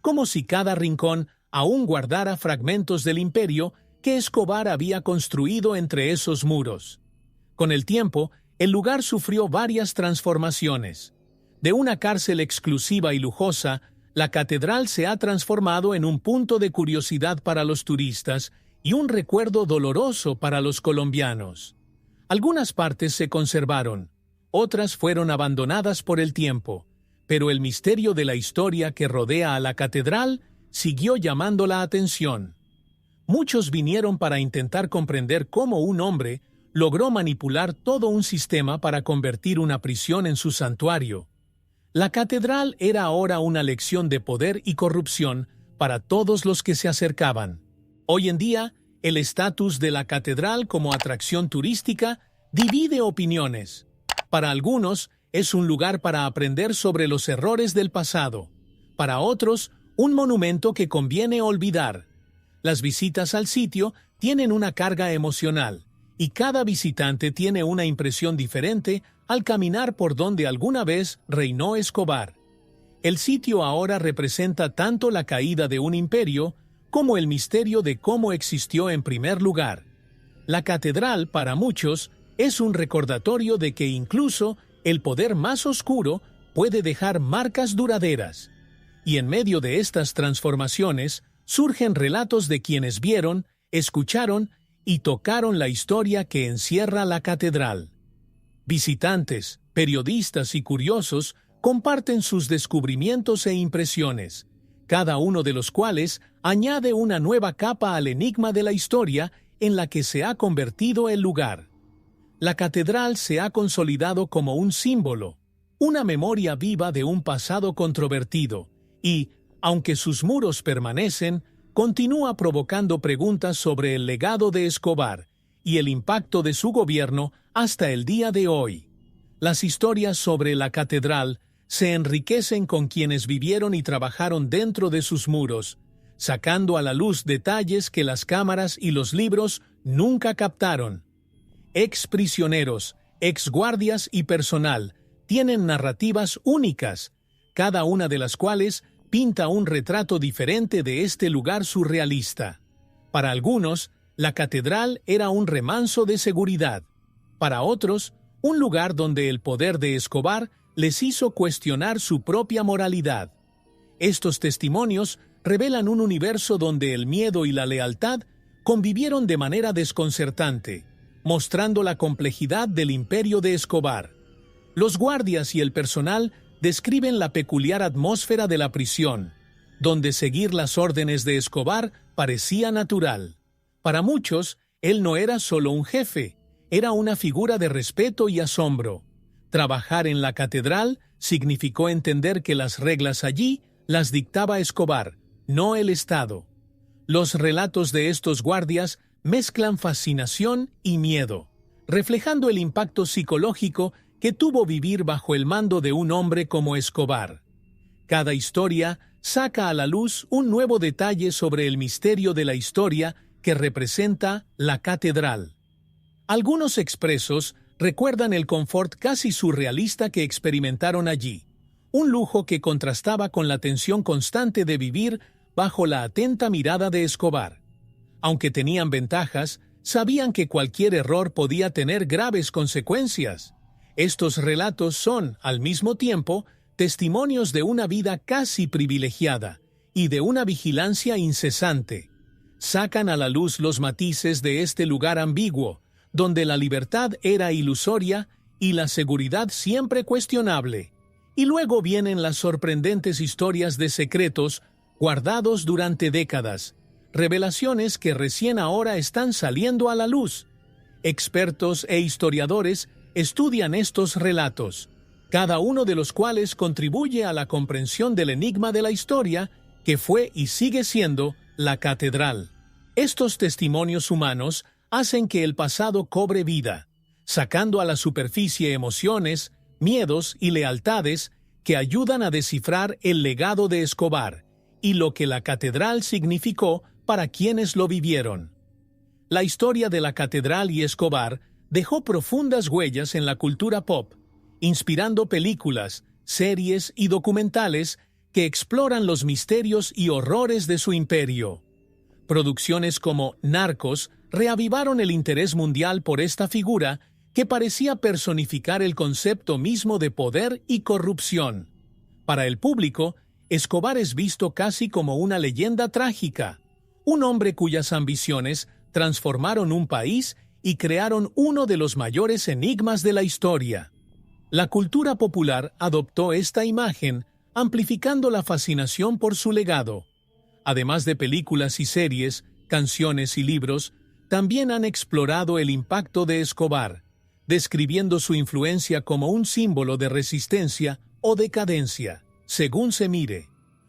como si cada rincón aún guardara fragmentos del imperio que Escobar había construido entre esos muros. Con el tiempo, el lugar sufrió varias transformaciones. De una cárcel exclusiva y lujosa, la catedral se ha transformado en un punto de curiosidad para los turistas y un recuerdo doloroso para los colombianos. Algunas partes se conservaron, otras fueron abandonadas por el tiempo, pero el misterio de la historia que rodea a la catedral siguió llamando la atención. Muchos vinieron para intentar comprender cómo un hombre logró manipular todo un sistema para convertir una prisión en su santuario. La catedral era ahora una lección de poder y corrupción para todos los que se acercaban. Hoy en día, el estatus de la catedral como atracción turística divide opiniones. Para algunos, es un lugar para aprender sobre los errores del pasado. Para otros, un monumento que conviene olvidar. Las visitas al sitio tienen una carga emocional, y cada visitante tiene una impresión diferente al caminar por donde alguna vez reinó Escobar. El sitio ahora representa tanto la caída de un imperio como el misterio de cómo existió en primer lugar. La catedral, para muchos, es un recordatorio de que incluso el poder más oscuro puede dejar marcas duraderas. Y en medio de estas transformaciones, surgen relatos de quienes vieron, escucharon y tocaron la historia que encierra la catedral. Visitantes, periodistas y curiosos comparten sus descubrimientos e impresiones, cada uno de los cuales añade una nueva capa al enigma de la historia en la que se ha convertido el lugar. La catedral se ha consolidado como un símbolo, una memoria viva de un pasado controvertido, y, aunque sus muros permanecen, continúa provocando preguntas sobre el legado de Escobar y el impacto de su gobierno hasta el día de hoy. Las historias sobre la catedral se enriquecen con quienes vivieron y trabajaron dentro de sus muros, sacando a la luz detalles que las cámaras y los libros nunca captaron. Ex-prisioneros, ex-guardias y personal tienen narrativas únicas, cada una de las cuales pinta un retrato diferente de este lugar surrealista. Para algunos, la catedral era un remanso de seguridad. Para otros, un lugar donde el poder de Escobar les hizo cuestionar su propia moralidad. Estos testimonios revelan un universo donde el miedo y la lealtad convivieron de manera desconcertante, mostrando la complejidad del imperio de Escobar. Los guardias y el personal describen la peculiar atmósfera de la prisión, donde seguir las órdenes de Escobar parecía natural. Para muchos, él no era solo un jefe, era una figura de respeto y asombro. Trabajar en la catedral significó entender que las reglas allí las dictaba Escobar, no el Estado. Los relatos de estos guardias mezclan fascinación y miedo, reflejando el impacto psicológico que tuvo vivir bajo el mando de un hombre como Escobar. Cada historia saca a la luz un nuevo detalle sobre el misterio de la historia que representa la catedral. Algunos expresos recuerdan el confort casi surrealista que experimentaron allí, un lujo que contrastaba con la tensión constante de vivir bajo la atenta mirada de Escobar. Aunque tenían ventajas, sabían que cualquier error podía tener graves consecuencias. Estos relatos son, al mismo tiempo, testimonios de una vida casi privilegiada y de una vigilancia incesante. Sacan a la luz los matices de este lugar ambiguo, donde la libertad era ilusoria y la seguridad siempre cuestionable. Y luego vienen las sorprendentes historias de secretos guardados durante décadas, revelaciones que recién ahora están saliendo a la luz. Expertos e historiadores estudian estos relatos, cada uno de los cuales contribuye a la comprensión del enigma de la historia que fue y sigue siendo la catedral. Estos testimonios humanos hacen que el pasado cobre vida, sacando a la superficie emociones, miedos y lealtades que ayudan a descifrar el legado de Escobar y lo que la catedral significó para quienes lo vivieron. La historia de la catedral y Escobar dejó profundas huellas en la cultura pop, inspirando películas, series y documentales que exploran los misterios y horrores de su imperio. Producciones como Narcos reavivaron el interés mundial por esta figura que parecía personificar el concepto mismo de poder y corrupción. Para el público, Escobar es visto casi como una leyenda trágica, un hombre cuyas ambiciones transformaron un país y crearon uno de los mayores enigmas de la historia. La cultura popular adoptó esta imagen, amplificando la fascinación por su legado. Además de películas y series, canciones y libros, también han explorado el impacto de Escobar, describiendo su influencia como un símbolo de resistencia o decadencia, según se mire.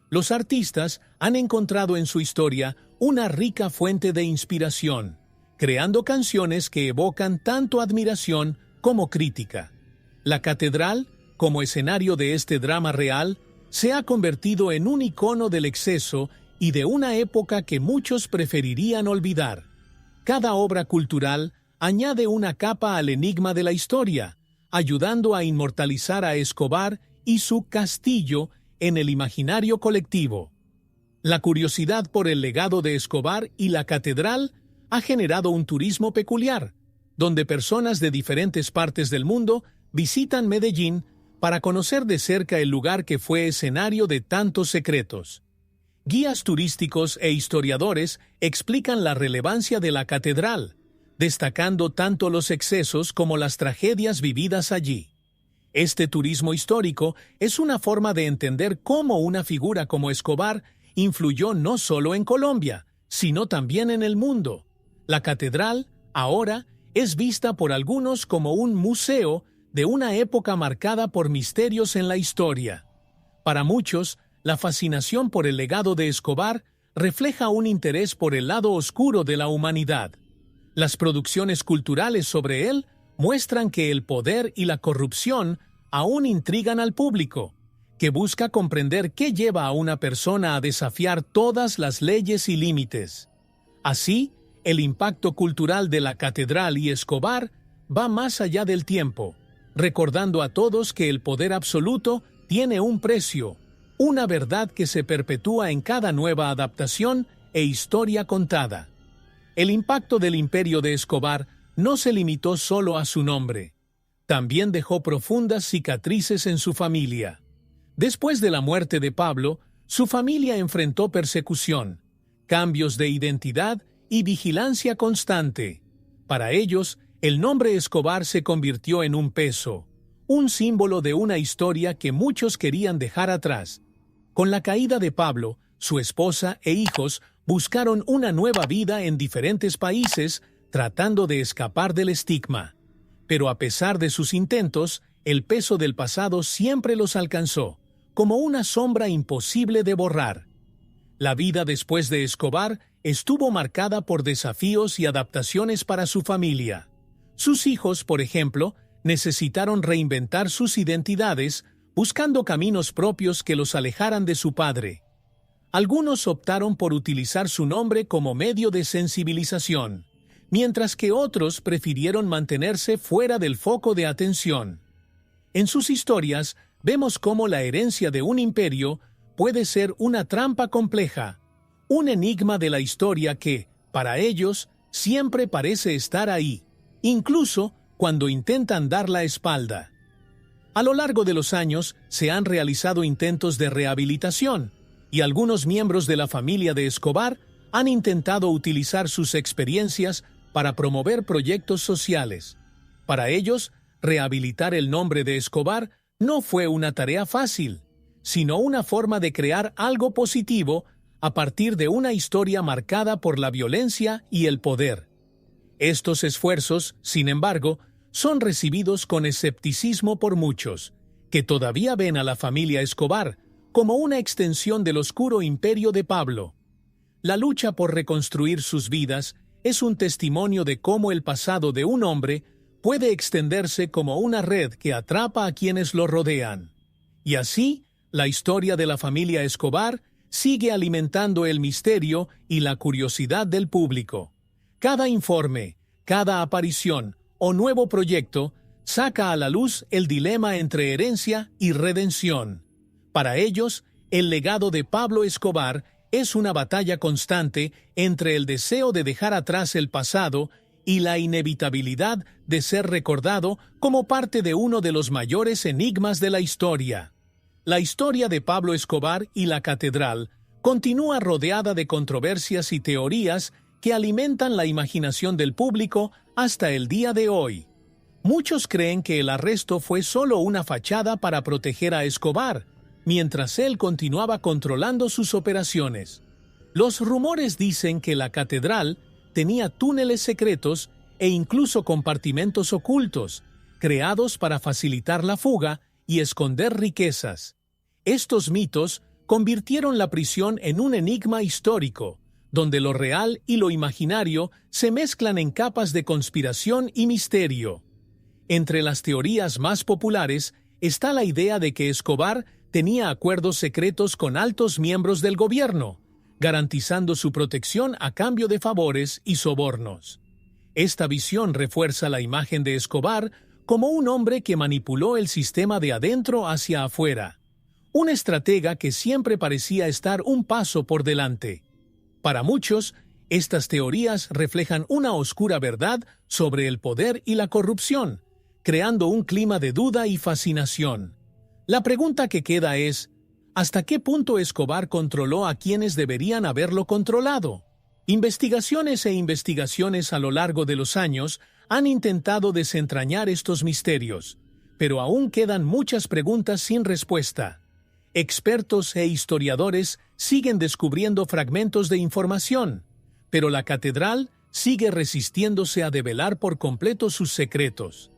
Los artistas han encontrado en su historia una rica fuente de inspiración, creando canciones que evocan tanto admiración como crítica. La catedral, como escenario de este drama real, se ha convertido en un icono del exceso y de una época que muchos preferirían olvidar. Cada obra cultural añade una capa al enigma de la historia, ayudando a inmortalizar a Escobar y su castillo en el imaginario colectivo. La curiosidad por el legado de Escobar y la catedral ha generado un turismo peculiar, donde personas de diferentes partes del mundo visitan Medellín para conocer de cerca el lugar que fue escenario de tantos secretos. Guías turísticos e historiadores explican la relevancia de la catedral, destacando tanto los excesos como las tragedias vividas allí. Este turismo histórico es una forma de entender cómo una figura como Escobar influyó no solo en Colombia, sino también en el mundo. La catedral, ahora, es vista por algunos como un museo de una época marcada por misterios en la historia. Para muchos, la fascinación por el legado de Escobar refleja un interés por el lado oscuro de la humanidad. Las producciones culturales sobre él muestran que el poder y la corrupción aún intrigan al público, que busca comprender qué lleva a una persona a desafiar todas las leyes y límites. Así, el impacto cultural de la catedral y Escobar va más allá del tiempo, recordando a todos que el poder absoluto tiene un precio, una verdad que se perpetúa en cada nueva adaptación e historia contada. El impacto del imperio de Escobar no se limitó solo a su nombre. También dejó profundas cicatrices en su familia. Después de la muerte de Pablo, su familia enfrentó persecución, cambios de identidad y vigilancia constante. Para ellos, el nombre Escobar se convirtió en un peso, un símbolo de una historia que muchos querían dejar atrás. Con la caída de Pablo, su esposa e hijos buscaron una nueva vida en diferentes países, tratando de escapar del estigma. Pero a pesar de sus intentos, el peso del pasado siempre los alcanzó, como una sombra imposible de borrar. La vida después de Escobar estuvo marcada por desafíos y adaptaciones para su familia. Sus hijos, por ejemplo, necesitaron reinventar sus identidades, buscando caminos propios que los alejaran de su padre. Algunos optaron por utilizar su nombre como medio de sensibilización, mientras que otros prefirieron mantenerse fuera del foco de atención. En sus historias vemos cómo la herencia de un imperio puede ser una trampa compleja, un enigma de la historia que, para ellos, siempre parece estar ahí, incluso cuando intentan dar la espalda. A lo largo de los años se han realizado intentos de rehabilitación, y algunos miembros de la familia de Escobar han intentado utilizar sus experiencias para promover proyectos sociales. Para ellos, rehabilitar el nombre de Escobar no fue una tarea fácil, sino una forma de crear algo positivo a partir de una historia marcada por la violencia y el poder. Estos esfuerzos, sin embargo, son recibidos con escepticismo por muchos, que todavía ven a la familia Escobar como una extensión del oscuro imperio de Pablo. La lucha por reconstruir sus vidas es un testimonio de cómo el pasado de un hombre puede extenderse como una red que atrapa a quienes lo rodean. Y así, la historia de la familia Escobar sigue alimentando el misterio y la curiosidad del público. Cada informe, cada aparición o nuevo proyecto saca a la luz el dilema entre herencia y redención. Para ellos, el legado de Pablo Escobar es una batalla constante entre el deseo de dejar atrás el pasado y la inevitabilidad de ser recordado como parte de uno de los mayores enigmas de la historia. La historia de Pablo Escobar y la catedral continúa rodeada de controversias y teorías que alimentan la imaginación del público hasta el día de hoy. Muchos creen que el arresto fue solo una fachada para proteger a Escobar, mientras él continuaba controlando sus operaciones. Los rumores dicen que la catedral tenía túneles secretos e incluso compartimentos ocultos, creados para facilitar la fuga y esconder riquezas. Estos mitos convirtieron la prisión en un enigma histórico, donde lo real y lo imaginario se mezclan en capas de conspiración y misterio. Entre las teorías más populares está la idea de que Escobar tenía acuerdos secretos con altos miembros del gobierno, garantizando su protección a cambio de favores y sobornos. Esta visión refuerza la imagen de Escobar como un hombre que manipuló el sistema de adentro hacia afuera, un estratega que siempre parecía estar un paso por delante. Para muchos, estas teorías reflejan una oscura verdad sobre el poder y la corrupción, creando un clima de duda y fascinación. La pregunta que queda es, ¿hasta qué punto Escobar controló a quienes deberían haberlo controlado? Investigaciones e investigaciones a lo largo de los años han intentado desentrañar estos misterios, pero aún quedan muchas preguntas sin respuesta. Expertos e historiadores siguen descubriendo fragmentos de información, pero la catedral sigue resistiéndose a develar por completo sus secretos.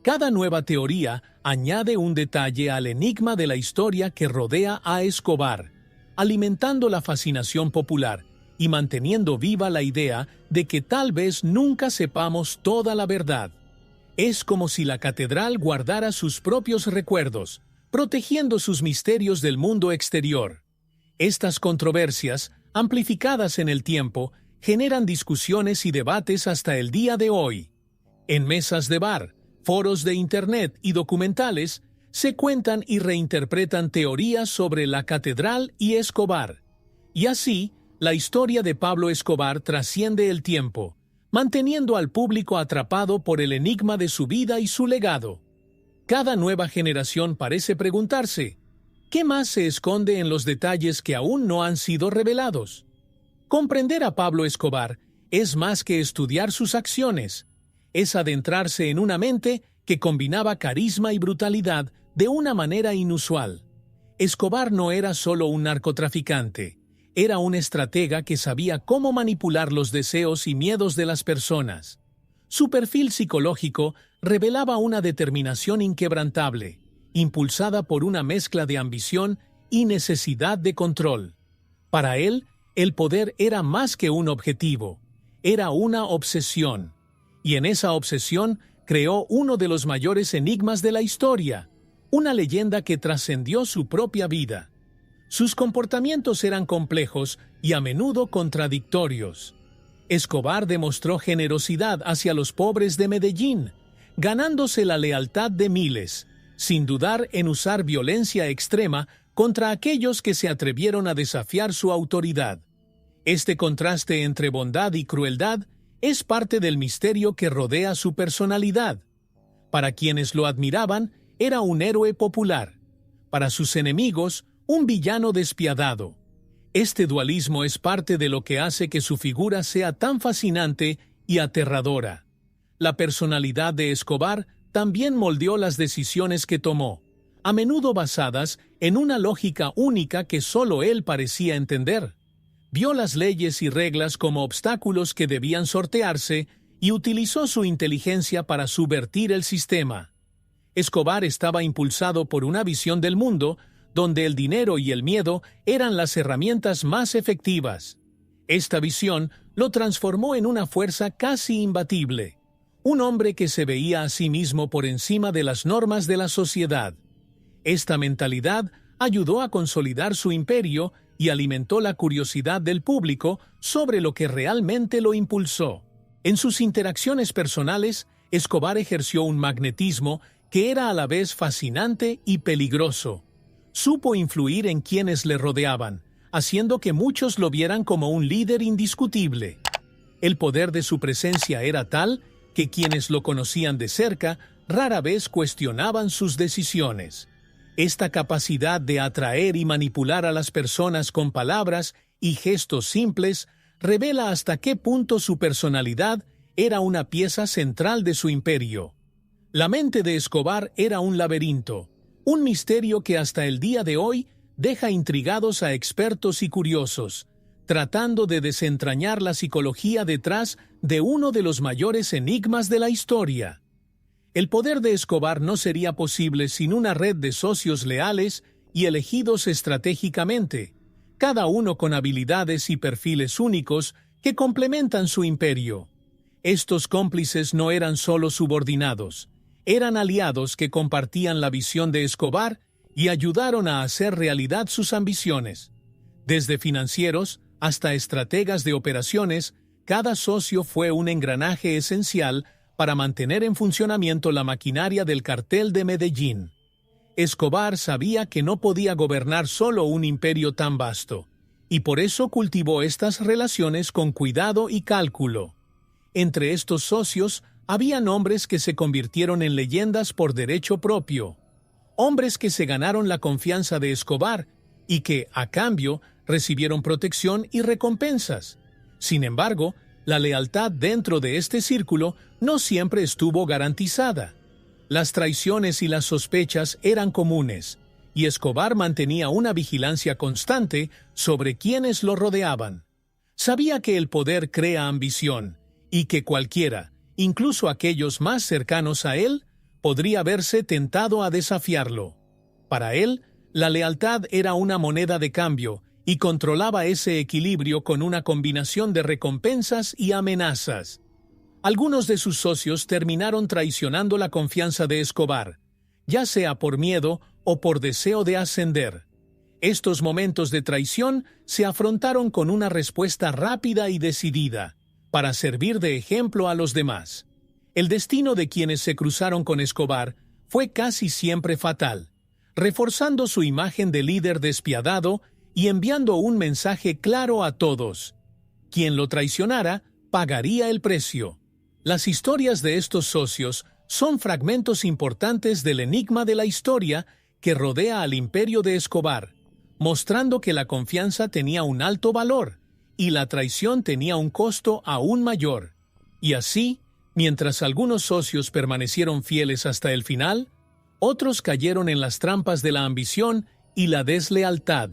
Cada nueva teoría añade un detalle al enigma de la historia que rodea a Escobar, alimentando la fascinación popular y manteniendo viva la idea de que tal vez nunca sepamos toda la verdad. Es como si la catedral guardara sus propios recuerdos, protegiendo sus misterios del mundo exterior. Estas controversias, amplificadas en el tiempo, generan discusiones y debates hasta el día de hoy. En mesas de bar, foros de Internet y documentales, se cuentan y reinterpretan teorías sobre la catedral y Escobar. Y así, la historia de Pablo Escobar trasciende el tiempo, manteniendo al público atrapado por el enigma de su vida y su legado. Cada nueva generación parece preguntarse, ¿qué más se esconde en los detalles que aún no han sido revelados? Comprender a Pablo Escobar es más que estudiar sus acciones, es adentrarse en una mente que combinaba carisma y brutalidad de una manera inusual. Escobar no era solo un narcotraficante, era un estratega que sabía cómo manipular los deseos y miedos de las personas. Su perfil psicológico revelaba una determinación inquebrantable, impulsada por una mezcla de ambición y necesidad de control. Para él, el poder era más que un objetivo, era una obsesión. Y en esa obsesión creó uno de los mayores enigmas de la historia, una leyenda que trascendió su propia vida. Sus comportamientos eran complejos y a menudo contradictorios. Escobar demostró generosidad hacia los pobres de Medellín, ganándose la lealtad de miles, sin dudar en usar violencia extrema contra aquellos que se atrevieron a desafiar su autoridad. Este contraste entre bondad y crueldad es parte del misterio que rodea su personalidad. Para quienes lo admiraban, era un héroe popular. Para sus enemigos, un villano despiadado. Este dualismo es parte de lo que hace que su figura sea tan fascinante y aterradora. La personalidad de Escobar también moldeó las decisiones que tomó, a menudo basadas en una lógica única que solo él parecía entender. Vio las leyes y reglas como obstáculos que debían sortearse y utilizó su inteligencia para subvertir el sistema. Escobar estaba impulsado por una visión del mundo donde el dinero y el miedo eran las herramientas más efectivas. Esta visión lo transformó en una fuerza casi imbatible, un hombre que se veía a sí mismo por encima de las normas de la sociedad. Esta mentalidad ayudó a consolidar su imperio y alimentó la curiosidad del público sobre lo que realmente lo impulsó. En sus interacciones personales, Escobar ejerció un magnetismo que era a la vez fascinante y peligroso. supo influir en quienes le rodeaban, haciendo que muchos lo vieran como un líder indiscutible. El poder de su presencia era tal que quienes lo conocían de cerca rara vez cuestionaban sus decisiones. Esta capacidad de atraer y manipular a las personas con palabras y gestos simples revela hasta qué punto su personalidad era una pieza central de su imperio. La mente de Escobar era un laberinto, un misterio que hasta el día de hoy deja intrigados a expertos y curiosos, tratando de desentrañar la psicología detrás de uno de los mayores enigmas de la historia. El poder de Escobar no sería posible sin una red de socios leales y elegidos estratégicamente, cada uno con habilidades y perfiles únicos que complementan su imperio. Estos cómplices no eran solo subordinados, eran aliados que compartían la visión de Escobar y ayudaron a hacer realidad sus ambiciones. Desde financieros hasta estrategas de operaciones, cada socio fue un engranaje esencial para mantener en funcionamiento la maquinaria del cartel de Medellín. Escobar sabía que no podía gobernar solo un imperio tan vasto, y por eso cultivó estas relaciones con cuidado y cálculo. Entre estos socios había hombres que se convirtieron en leyendas por derecho propio, hombres que se ganaron la confianza de Escobar y que, a cambio, recibieron protección y recompensas. Sin embargo, la lealtad dentro de este círculo no siempre estuvo garantizada. Las traiciones y las sospechas eran comunes, y Escobar mantenía una vigilancia constante sobre quienes lo rodeaban. Sabía que el poder crea ambición, y que cualquiera, incluso aquellos más cercanos a él, podría verse tentado a desafiarlo. Para él, la lealtad era una moneda de cambio, y controlaba ese equilibrio con una combinación de recompensas y amenazas. Algunos de sus socios terminaron traicionando la confianza de Escobar, ya sea por miedo o por deseo de ascender. Estos momentos de traición se afrontaron con una respuesta rápida y decidida, para servir de ejemplo a los demás. El destino de quienes se cruzaron con Escobar fue casi siempre fatal, reforzando su imagen de líder despiadado y enviando un mensaje claro a todos: quien lo traicionara pagaría el precio. Las historias de estos socios son fragmentos importantes del enigma de la historia que rodea al imperio de Escobar, mostrando que la confianza tenía un alto valor y la traición tenía un costo aún mayor. Y así, mientras algunos socios permanecieron fieles hasta el final, otros cayeron en las trampas de la ambición y la deslealtad.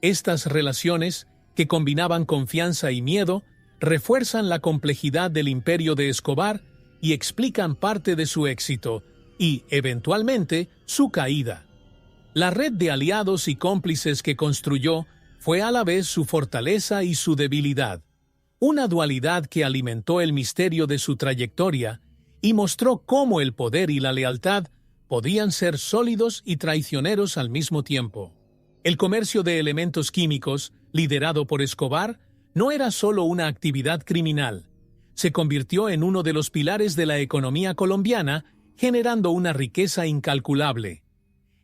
Estas relaciones, que combinaban confianza y miedo, refuerzan la complejidad del imperio de Escobar y explican parte de su éxito y, eventualmente, su caída. La red de aliados y cómplices que construyó fue a la vez su fortaleza y su debilidad, una dualidad que alimentó el misterio de su trayectoria y mostró cómo el poder y la lealtad podían ser sólidos y traicioneros al mismo tiempo. El comercio de elementos químicos, liderado por Escobar, no era solo una actividad criminal. Se convirtió en uno de los pilares de la economía colombiana, generando una riqueza incalculable.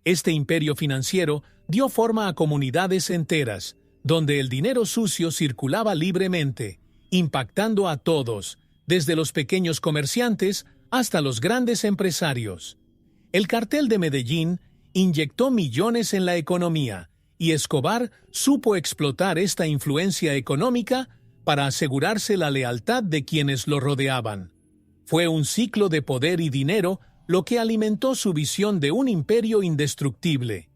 Este imperio financiero dio forma a comunidades enteras, donde el dinero sucio circulaba libremente, impactando a todos, desde los pequeños comerciantes hasta los grandes empresarios. El cartel de Medellín inyectó millones en la economía, y Escobar supo explotar esta influencia económica para asegurarse la lealtad de quienes lo rodeaban. Fue un ciclo de poder y dinero lo que alimentó su visión de un imperio indestructible.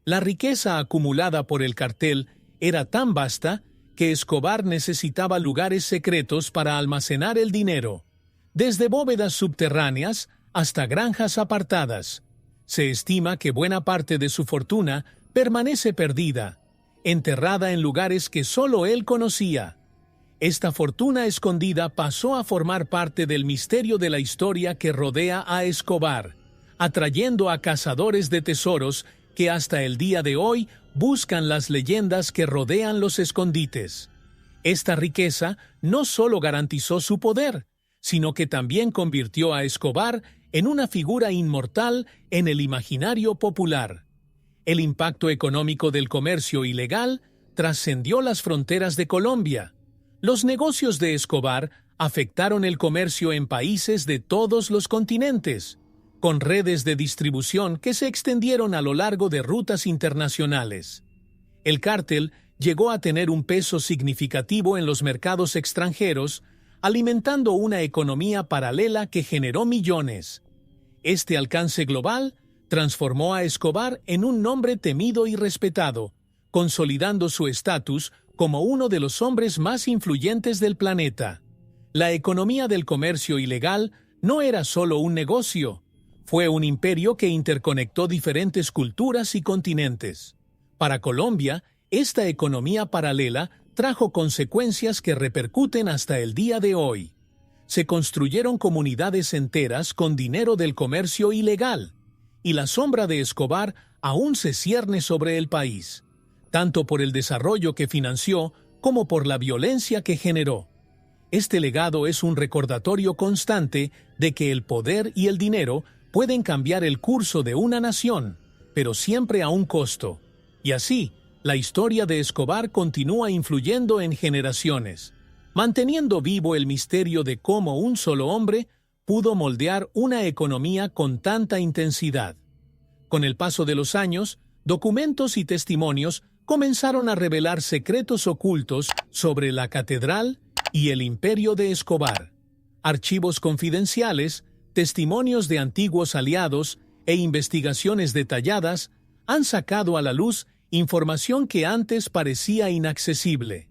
La riqueza acumulada por el cartel era tan vasta que Escobar necesitaba lugares secretos para almacenar el dinero, desde bóvedas subterráneas hasta granjas apartadas. Se estima que buena parte de su fortuna permanece perdida, enterrada en lugares que solo él conocía. Esta fortuna escondida pasó a formar parte del misterio de la historia que rodea a Escobar, atrayendo a cazadores de tesoros que hasta el día de hoy buscan las leyendas que rodean los escondites. Esta riqueza no solo garantizó su poder, sino que también convirtió a Escobar en una figura inmortal en el imaginario popular. El impacto económico del comercio ilegal trascendió las fronteras de Colombia. Los negocios de Escobar afectaron el comercio en países de todos los continentes, con redes de distribución que se extendieron a lo largo de rutas internacionales. El cártel llegó a tener un peso significativo en los mercados extranjeros, alimentando una economía paralela que generó millones. Este alcance global transformó a Escobar en un nombre temido y respetado, consolidando su estatus como uno de los hombres más influyentes del planeta. La economía del comercio ilegal no era solo un negocio, fue un imperio que interconectó diferentes culturas y continentes. Para Colombia, esta economía paralela trajo consecuencias que repercuten hasta el día de hoy. Se construyeron comunidades enteras con dinero del comercio ilegal, y la sombra de Escobar aún se cierne sobre el país, tanto por el desarrollo que financió como por la violencia que generó. Este legado es un recordatorio constante de que el poder y el dinero pueden cambiar el curso de una nación, pero siempre a un costo. Y así, la historia de Escobar continúa influyendo en generaciones, manteniendo vivo el misterio de cómo un solo hombre pudo moldear una economía con tanta intensidad. Con el paso de los años, documentos y testimonios comenzaron a revelar secretos ocultos sobre la catedral y el imperio de Escobar. Archivos confidenciales, testimonios de antiguos aliados e investigaciones detalladas han sacado a la luz información que antes parecía inaccesible.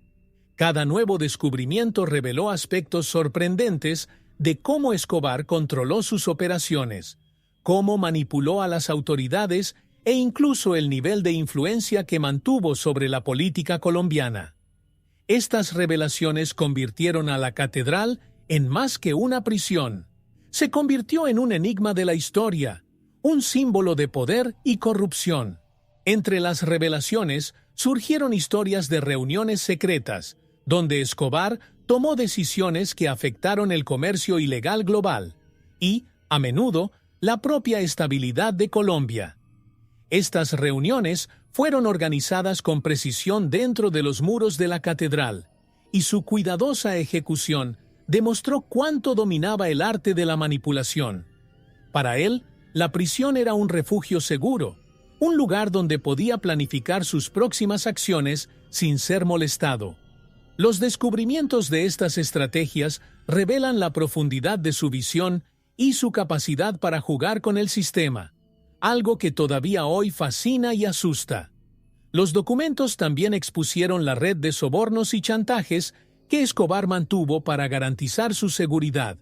Cada nuevo descubrimiento reveló aspectos sorprendentes de cómo Escobar controló sus operaciones, cómo manipuló a las autoridades e incluso el nivel de influencia que mantuvo sobre la política colombiana. Estas revelaciones convirtieron a la catedral en más que una prisión. Se convirtió en un enigma de la historia, un símbolo de poder y corrupción. Entre las revelaciones surgieron historias de reuniones secretas, donde Escobar tomó decisiones que afectaron el comercio ilegal global y, a menudo, la propia estabilidad de Colombia. Estas reuniones fueron organizadas con precisión dentro de los muros de la catedral, y su cuidadosa ejecución demostró cuánto dominaba el arte de la manipulación. Para él, la prisión era un refugio seguro, un lugar donde podía planificar sus próximas acciones sin ser molestado. Los descubrimientos de estas estrategias revelan la profundidad de su visión y su capacidad para jugar con el sistema, algo que todavía hoy fascina y asusta. Los documentos también expusieron la red de sobornos y chantajes que Escobar mantuvo para garantizar su seguridad.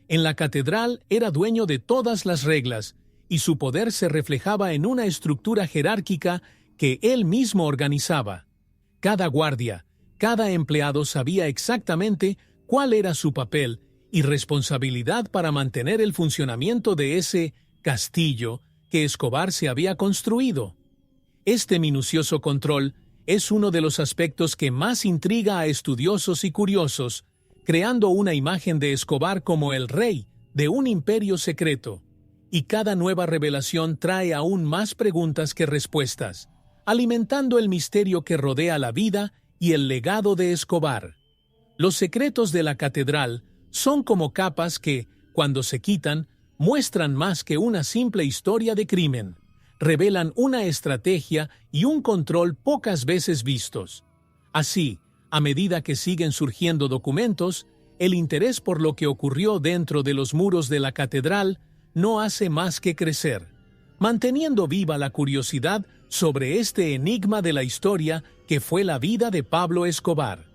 En la catedral era dueño de todas las reglas, y su poder se reflejaba en una estructura jerárquica que él mismo organizaba. Cada guardia, cada empleado sabía exactamente cuál era su papel y responsabilidad para mantener el funcionamiento de ese castillo que Escobar se había construido. Este minucioso control es uno de los aspectos que más intriga a estudiosos y curiosos, creando una imagen de Escobar como el rey de un imperio secreto. Y cada nueva revelación trae aún más preguntas que respuestas, alimentando el misterio que rodea la vida y el legado de Escobar. Los secretos de la catedral son como capas que, cuando se quitan, muestran más que una simple historia de crimen. Revelan una estrategia y un control pocas veces vistos. Así, a medida que siguen surgiendo documentos, el interés por lo que ocurrió dentro de los muros de la catedral no hace más que crecer, manteniendo viva la curiosidad sobre este enigma de la historia que fue la vida de Pablo Escobar.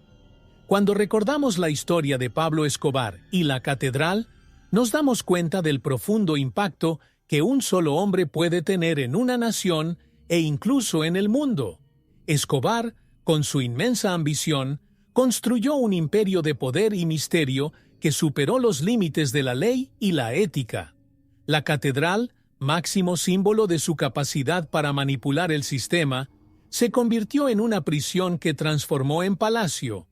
Cuando recordamos la historia de Pablo Escobar y la catedral, nos damos cuenta del profundo impacto que un solo hombre puede tener en una nación e incluso en el mundo. Escobar, con su inmensa ambición, construyó un imperio de poder y misterio que superó los límites de la ley y la ética. La catedral, máximo símbolo de su capacidad para manipular el sistema, se convirtió en una prisión que transformó en palacio,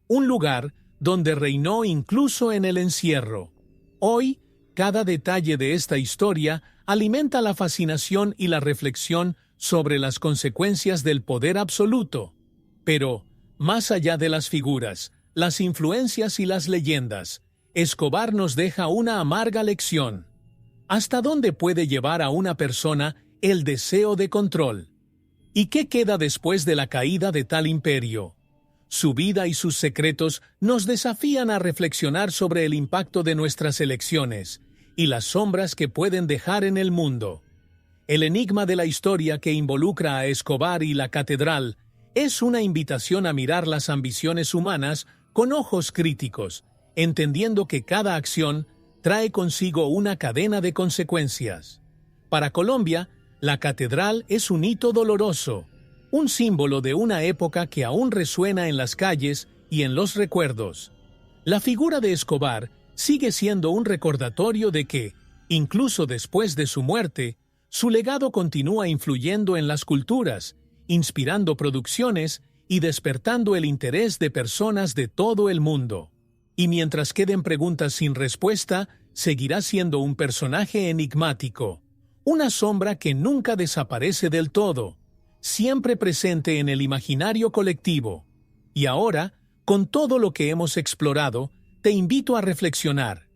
un lugar donde reinó incluso en el encierro. Hoy, cada detalle de esta historia alimenta la fascinación y la reflexión sobre las consecuencias del poder absoluto. Pero, más allá de las figuras, las influencias y las leyendas, Escobar nos deja una amarga lección. ¿Hasta dónde puede llevar a una persona el deseo de control? ¿Y qué queda después de la caída de tal imperio? Su vida y sus secretos nos desafían a reflexionar sobre el impacto de nuestras elecciones y las sombras que pueden dejar en el mundo. El enigma de la historia que involucra a Escobar y la catedral es una invitación a mirar las ambiciones humanas con ojos críticos, entendiendo que cada acción trae consigo una cadena de consecuencias. Para Colombia, la catedral es un hito doloroso, un símbolo de una época que aún resuena en las calles y en los recuerdos. La figura de Escobar sigue siendo un recordatorio de que, incluso después de su muerte, su legado continúa influyendo en las culturas, inspirando producciones y despertando el interés de personas de todo el mundo. Y mientras queden preguntas sin respuesta, seguirá siendo un personaje enigmático, una sombra que nunca desaparece del todo, siempre presente en el imaginario colectivo. Y ahora, con todo lo que hemos explorado, te invito a reflexionar.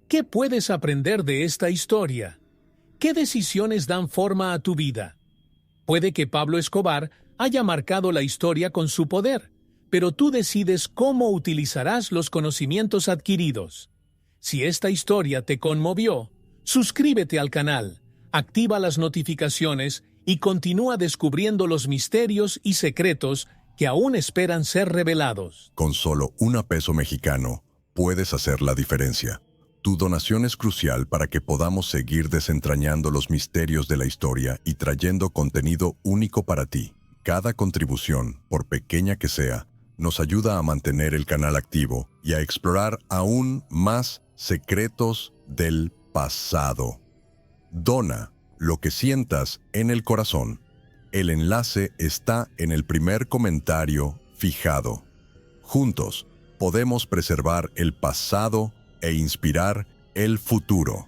¿Qué puedes aprender de esta historia? ¿Qué decisiones dan forma a tu vida? Puede que Pablo Escobar haya marcado la historia con su poder, pero tú decides cómo utilizarás los conocimientos adquiridos. Si esta historia te conmovió, suscríbete al canal, activa las notificaciones y continúa descubriendo los misterios y secretos que aún esperan ser revelados. Con solo $1 mexicano, puedes hacer la diferencia. Tu donación es crucial para que podamos seguir desentrañando los misterios de la historia y trayendo contenido único para ti. Cada contribución, por pequeña que sea, nos ayuda a mantener el canal activo y a explorar aún más secretos del pasado. Dona lo que sientas en el corazón. El enlace está en el primer comentario fijado. Juntos podemos preservar el pasado e inspirar el futuro.